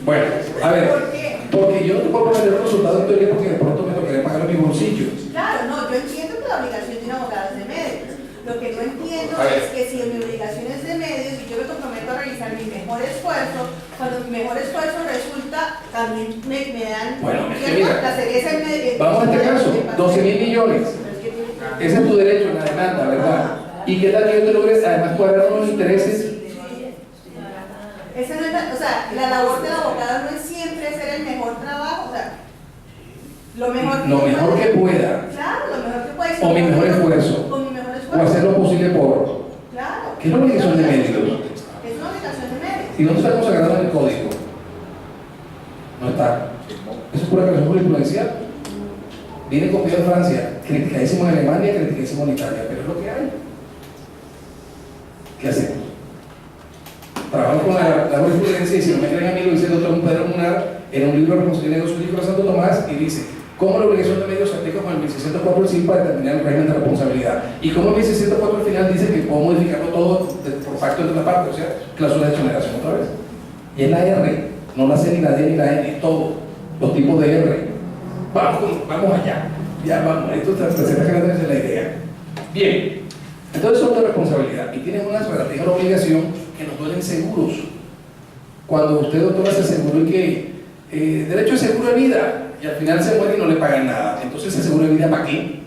Bueno, a ver. ¿Por qué? Porque yo no te puedo poner el resultado en teoría porque de pronto me tocaría pagar mi bolsillo. Claro, no, yo diciendo A ver. es que si en mi obligación es de medios y yo me comprometo a realizar mi mejor esfuerzo, cuando mi mejor esfuerzo resulta, también me dan Bueno, es que cierta mira, la cereza en medio. vamos a este caso, 12.000 millones. Pero es que tiene que- Ese es tu derecho en la demanda, ¿verdad? ¿Y qué tal que yo te logre además cuadrar unos intereses? Esa no es o sea, la labor del abogado no es siempre hacer el mejor trabajo, o sea, lo mejor que pueda, Claro, lo mejor que puede ser. o mi mejor esfuerzo, O mi mejor o esfuerzo. hacer lo posible por. Claro. ¿Qué es la obligación de medios? Es una obligación de medios. ¿Y dónde está consagrado en el código? No está. Eso es pura creación jurisprudencial. Viene copiado de Francia, criticadísimo en Alemania, criticadísimo en Italia, pero es lo que hay. ¿Qué hacemos? Trabajo con la jurisprudencia y si no me creen a mí, lo dice el doctor Pedro Munar en un libro de responsabilidad de negocios, libro de Santo Tomás, y dice cómo la obligación de medios se aplica con el 1604 del CIP para determinar el régimen de responsabilidad. Y cómo el 1604 al final dice que puedo modificarlo todo por facto entre la parte, o sea, cláusula de exoneración otra vez. Y es la R, no la C ni la D ni la N, todo, los tipos de R. Vamos allá, ya vamos, esto se está generando la idea. Bien, entonces son de responsabilidad y tienen una relativa obligación que nos duelen seguros. Cuando usted, doctora, se aseguró que derecho de seguro de vida y al final se muere y no le pagan nada, entonces ese seguro de vida ¿para qué?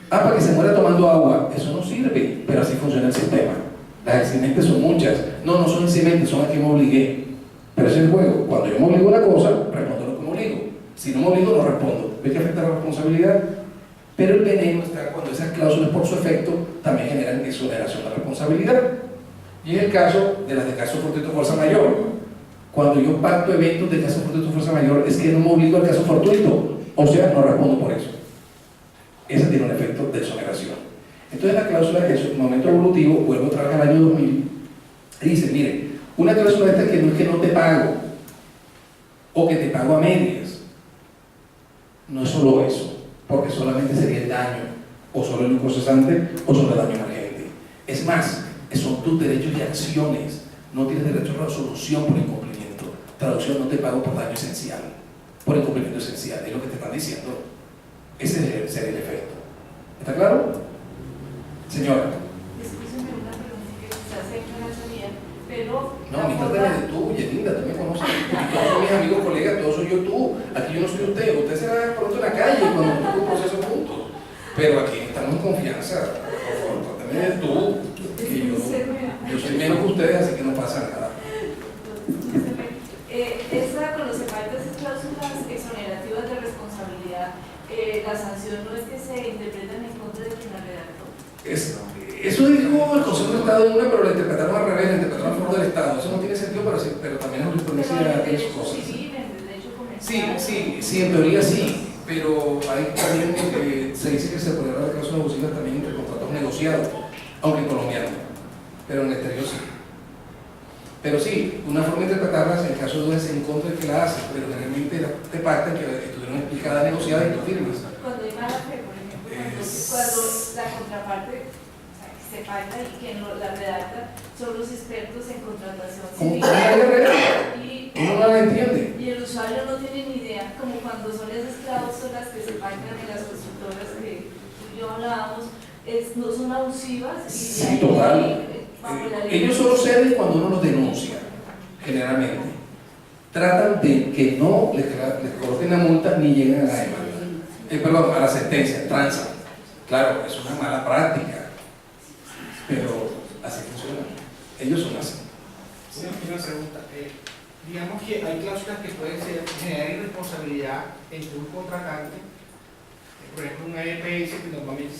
Para que se muera tomando agua. Eso no sirve, pero así funciona el sistema. Las eximentes son muchas. No son eximentes, son a quien me obligué. Pero ese es el juego. Cuando yo me obligo a una cosa, respondo lo que me obligo. Si no me obligo, no respondo. ¿Ve que afecta la responsabilidad? Pero el veneno está cuando esas cláusulas por su efecto también generan exoneración de responsabilidad. Y en el caso de las de caso fortuito fuerza mayor, cuando yo pacto eventos de caso fortuito fuerza mayor, es que no me obligo al caso fortuito, o sea, no respondo por eso. Ese tiene un efecto de exoneración. Entonces la cláusula en su momento evolutivo, vuelvo otra vez al año 2000, y dice, mire, una cláusula esta que no es que no te pago, o que te pago a medias, no es solo eso, porque solamente sería el daño, o solo el lucro cesante, o solo el daño emergente. Es más, son tus derechos y acciones, no tienes derecho a resolución por incumplimiento. Traducción, no te pago por daño esencial, por incumplimiento esencial, es lo que te están diciendo. Ese sería el efecto. ¿Está claro? Señora. Escúcheme una pregunta que quizás sea ignorancia mía, pero... No, a mí trátame de tú, Yelinda, tú me conoces. Todos son mis amigos, colegas, todos soy yo tú. Aquí yo no soy usted. Usted será pronto en la calle cuando tengo un proceso juntos. Pero aquí estamos en confianza. Por favor, trátame de tú. Que yo soy menos que ustedes, así que no pasa nada. Cuando se faltan esas cláusulas exonerativas de responsabilidad, la sanción no es que se interpretan en contra de quien la redactó. Eso dijo el Consejo de Estado en una, pero la interpretaron al revés, la interpretaron a favor del Estado. Eso no tiene sentido, pero también la jurisprudencia tiene sus cosas. Sí, en teoría sí, pero hay también se dice que se puede hablar de cláusulas abusivas también entre contratos negociados, aunque en colombiano, pero en el exterior sí. Pero sí, una forma de interpretarlas en caso de dudas en contra del que la hace, pero generalmente te pactan que estuvieron explicadas, negociadas y tú firmas. Cuando hay mala fe, por ejemplo, cuando la contraparte, o sea, que se pacta y quien la redacta son los expertos en contratación civil. Y uno no la entiende. Y el usuario no tiene ni idea, como cuando son esas cláusulas que se pactan en las consultoras que tú y yo hablábamos, no son abusivas. Y Sí, total. Ellos solo ceden cuando uno los denuncia, generalmente. Tratan de que no les coloquen la multa ni lleguen a la demanda. Perdón, a la sentencia, transan. Claro, es una mala práctica, pero así funciona. Ellos son así. Una pregunta. Digamos que hay cláusulas que pueden generar irresponsabilidad entre un contratante. Por ejemplo, una EPS que normalmente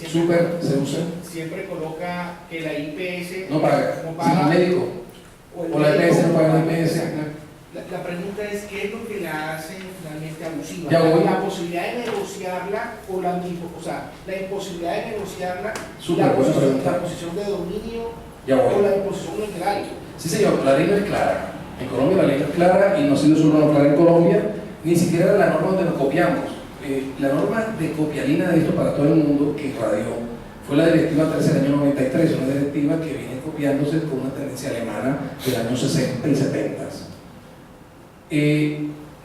siempre coloca que la IPS no paga. Si el médico o la EPS no paga la IPS. La pregunta es, ¿qué es lo que la hace finalmente abusiva? Ya voy. La posibilidad de negociarla o la imposibilidad de negociarla, la posición de dominio o la imposición unilateral. Sí, señor, la ley no es clara. En Colombia la ley no es clara y no ha sido solo no clara en Colombia, ni siquiera la norma donde nos copiamos. La norma de copialina de esto para todo el mundo que irradió fue la directiva 13 del año 93, una directiva que viene copiándose con una tendencia alemana del año 60 y 70.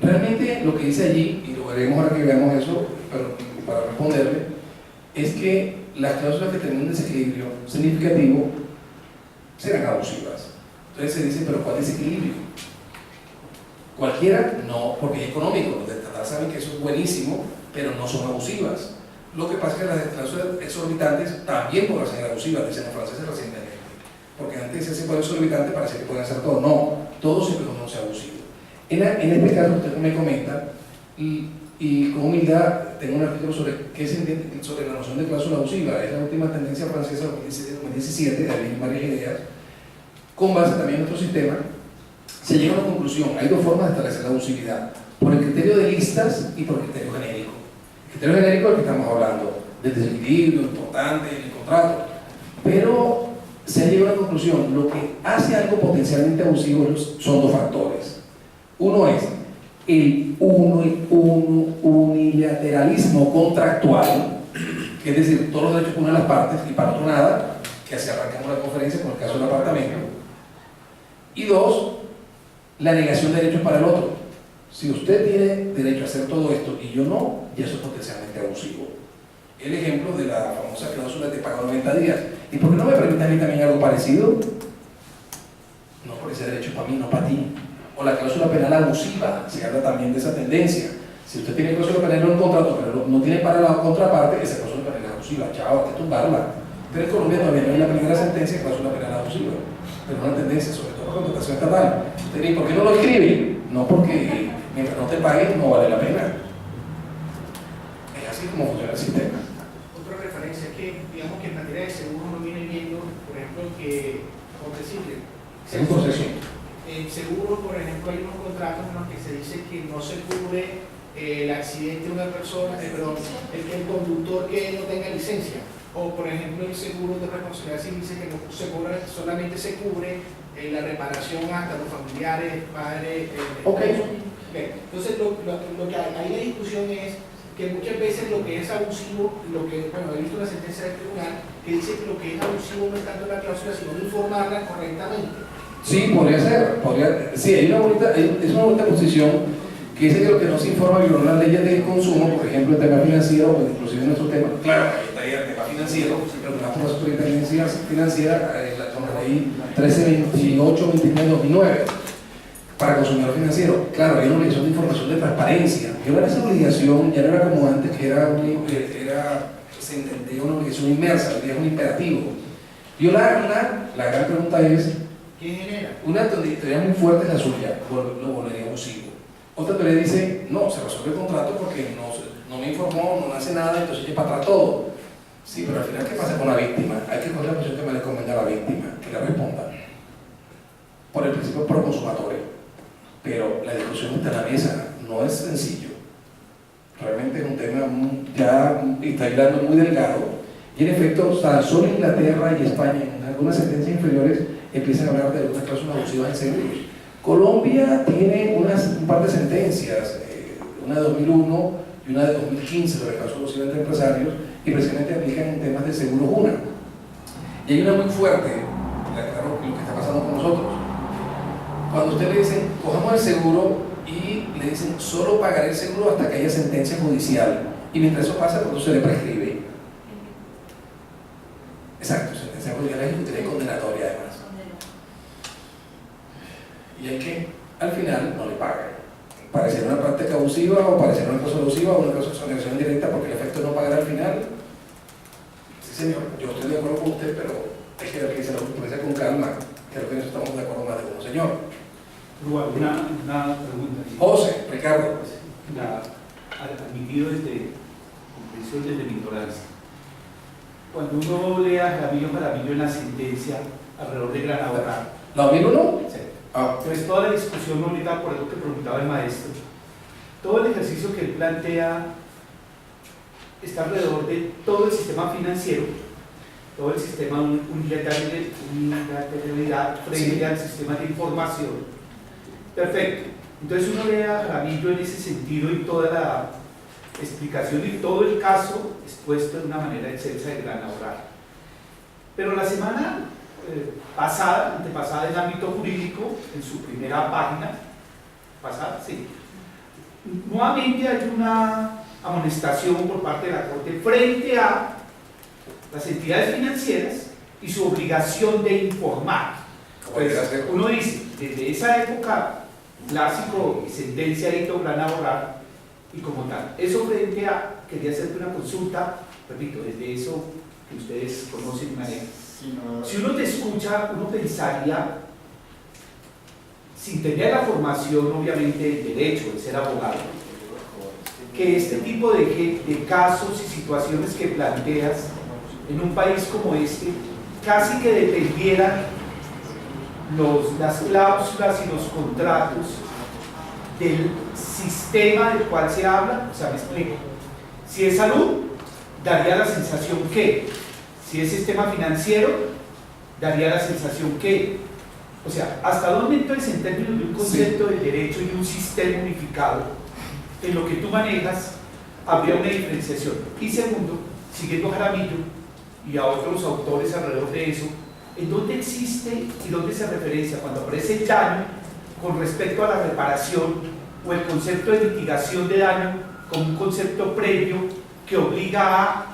Realmente lo que dice allí, y lo veremos ahora que veamos eso, pero para responderle, es que las cláusulas que tienen un desequilibrio significativo serán abusivas. Entonces se dice, pero ¿cuál desequilibrio? Cualquiera, no, porque es económico. Los de tratar saben que eso es buenísimo, pero no son abusivas. Lo que pasa es que las cláusulas exorbitantes también podrán ser abusivas, dicen los franceses recientemente. Porque antes ese poder exorbitante parecía que pueden hacer todo. No, todo siempre no sea abusivo. En este caso, usted me comenta, y con humildad tengo un artículo sobre qué se entiende sobre la noción de cláusula abusiva. Es la última tendencia francesa 2017, de abrir varias ideas. Con base también en otro sistema, se llega a una conclusión. Hay dos formas de establecer la abusividad: por el criterio de listas y por el criterio genérico. El criterio genérico es el que estamos hablando, del desequilibrio importante, el contrato. Pero se ha llegado a una conclusión: lo que hace algo potencialmente abusivo son dos factores. Uno es el unilateralismo contractual, que es decir, todos los derechos por una de las partes y para otro nada, que así arrancamos la conferencia con el caso del apartamento. Y dos, la negación de derechos para el otro. Si usted tiene derecho a hacer todo esto y yo no, ya eso es potencialmente abusivo. El ejemplo de la famosa cláusula de pago 90 días. ¿Y por qué no me permite a mí también algo parecido? No, porque ese derecho es para mí, no para ti. O la cláusula penal abusiva, se habla también de esa tendencia. Si usted tiene cláusula penal en un contrato, pero no tiene para la contraparte, esa cláusula penal es abusiva. Chao, hay que tumbarla. Pero en Colombia todavía no hay la primera sentencia de cláusula penal abusiva. Pero es una tendencia, sobre todo la contratación estatal. Usted dice, ¿por qué no lo escribe? No, porque mientras no te paguen no vale la pena. Es así como funciona el sistema. Otra referencia es que, digamos que en materia de seguro uno viene viendo, por ejemplo, que, ¿cómo decirle? Es un proceso. En seguro, por ejemplo, hay unos contratos en los que se dice que no se cubre el accidente de una persona, perdón, el que el conductor que no tenga licencia. O, por ejemplo, el seguro de responsabilidad civil dice que no se cubre, solamente se cubre la reparación hasta los familiares, padres. Entonces, lo que hay la discusión es que muchas veces lo que es abusivo, he visto una sentencia del tribunal que dice que lo que es abusivo no es tanto la cláusula, sino no informarla correctamente. Sí, podría ser. Sí, es una bonita posición que dice que lo que no se informa viola las leyes del consumo, por ejemplo, el tema financiero, o inclusive en nuestro tema. Claro, ahí estaría el tema financiero, pero que por la superintendencia financiera, la ley 1328/29/2009, para consumidor financiero. Claro, hay una obligación de información de transparencia. Violar esa obligación ya no era como antes, que se entendía una obligación inmersa, es un imperativo. Violarla, la gran pregunta es, ¿qué genera? Una teoría muy fuerte es la suya, lo volvería abusivo. Otra teoría dice, no, se resuelve el contrato porque no me informó, no hace nada, entonces es para atrás todo. Sí, pero al final, ¿qué pasa con la víctima? Hay que coger la posición que me le convenga a la víctima, que le responda. Por el principio pro consumatorio. Pero la discusión está en la mesa, no es sencillo. Realmente es un tema ya está hilando muy delgado. Y en efecto, tan solo Inglaterra y España, en algunas sentencias inferiores, empiezan a hablar de algunas cláusulas abusivas en seguros. Colombia tiene un par de sentencias, una de 2001 y una de 2015 sobre cláusulas abusivas entre empresarios, y precisamente aplican en temas de seguros una. Y hay una muy fuerte, claro, lo que está pasando con nosotros. Cuando usted le dicen, cojamos el seguro, y le dicen, solo pagaré el seguro hasta que haya sentencia judicial, y mientras eso pasa, cuando se le prescribe. Exacto, sentencia judicial es condenatoria además. Y hay que, al final, no le pagan. Parecer una práctica abusiva o parecer una cosa abusiva o una cosa de exoneración directa, porque el efecto es no pagar al final. Sí, señor, yo estoy de acuerdo con usted, pero hay que ver que dice la jurisprudencia con calma. Creo que no estamos de acuerdo más de uno, señor. Una pregunta. José, Ricardo. Admitido desde comprensión desde mi ignorancia. Cuando uno lee a Jaramillo en la sentencia alrededor de Gran Ahorrar. ¿La 2001? Sí. Ah. Entonces toda la discusión ahorita, por algo que preguntaba el maestro, todo el ejercicio que él plantea está alrededor de todo el sistema financiero, todo el sistema unilateralidad frente al sistema de información. Perfecto. Entonces uno lee a Jaramillo en ese sentido y toda la explicación y todo el caso expuesto de una manera excelsa de Gran Ahorrar. Pero la semana antepasada en el ámbito jurídico, en su primera página, nuevamente hay una amonestación por parte de la Corte frente a las entidades financieras y su obligación de informar. Pues, uno dice, desde esa época, clásico y sentencia Hito Gran a borrar, y como tal, eso frente a, quería hacerte una consulta, repito, desde eso que ustedes conocen y manejan. Si uno te escucha, uno pensaría, sin tener la formación obviamente del derecho, de ser abogado, que este tipo de casos y situaciones que planteas en un país como este, casi que dependieran las cláusulas y los contratos del sistema del cual se habla. O sea, me explico. Si es salud, daría la sensación que, si es sistema financiero, daría la sensación que, o sea, ¿hasta dónde entonces en términos de un concepto de derecho y un sistema unificado, en lo que tú manejas, habría una diferenciación? Y segundo, siguiendo Jaramillo y a otros autores alrededor de eso, ¿en dónde existe y dónde se referencia cuando aparece el daño con respecto a la reparación o el concepto de mitigación de daño como un concepto previo que obliga a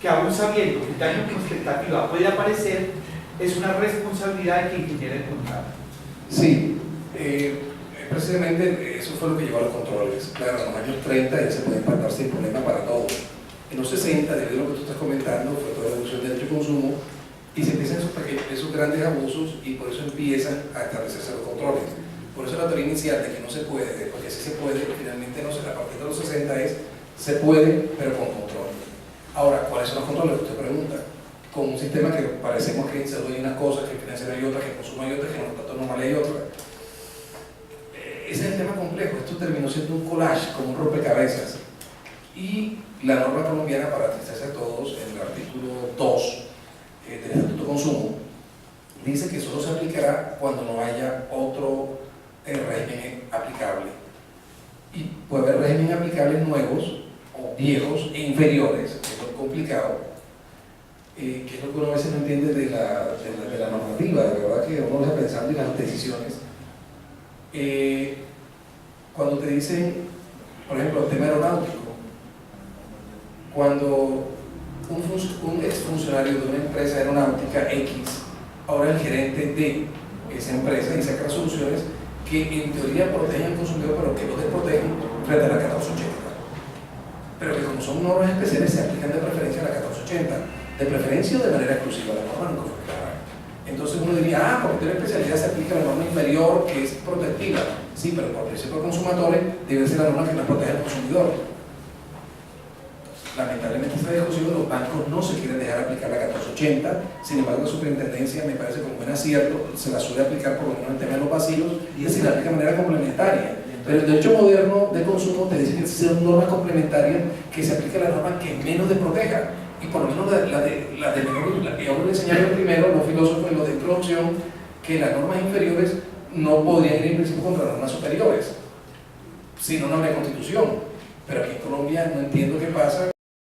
que, aún sabiendo que el daño con expectativa puede aparecer, es una responsabilidad de quien genera el contrato? Sí, precisamente eso fue lo que llevó a los controles. Claro, en los años 30 ya se puede impactar sin problema para todos. En los 60, debido a lo que tú estás comentando, fue toda la reducción del derecho de consumo y se empiezan esos grandes abusos, y por eso empiezan a establecerse los controles. Por eso la teoría inicial de que no se puede, porque sí se puede, finalmente no se, a partir de los 60 es, se puede, pero con control. Ahora, ¿cuáles son los controles? Usted pregunta. Con un sistema que parecemos que en salud hay unas cosas, que en financiero hay otras, que en consumo hay otras, que en los datos normales hay otras. Ese es el tema complejo. Esto terminó siendo un collage, como un rompecabezas. Y la norma colombiana, para tristeza de todos, en el artículo 2 del Estatuto de Consumo, dice que solo se aplicará cuando no haya otro régimen aplicable. Y puede haber regímenes aplicables nuevos o viejos e inferiores, que es lo complicado, que es lo que uno a veces no entiende de la normativa, de verdad que uno está pensando en las decisiones. Cuando te dicen, por ejemplo, el tema aeronáutico, cuando un exfuncionario de una empresa aeronáutica X, ahora el gerente de esa empresa, y saca soluciones que en teoría protegen al consumidor, pero que no desprotegen frente a la 1480. Pero que como son normas especiales se aplican de preferencia a la 1480, de preferencia o de manera exclusiva a la norma no conflictiva. Entonces uno diría, porque tiene especialidad se aplica la norma inferior que es protectiva. Sí, pero por principio de consumadores debe ser la norma que nos protege al consumidor. Lamentablemente esta discusión, los bancos no se quieren dejar aplicar la 1480, sin embargo la superintendencia me parece con buen acierto se la suele aplicar por lo menos en el tema de los vacíos, y es decir, la aplica de manera complementaria. Pero el derecho moderno de consumo te dice que son normas complementarias, que se aplique la norma que menos desproteja, y por lo menos la de mejor, y ahora le enseñaron primero los filósofos en lo de introducción, que las normas inferiores no podrían ir en principio contra las normas superiores, si no, no habría constitución. Pero aquí en Colombia no entiendo qué pasa.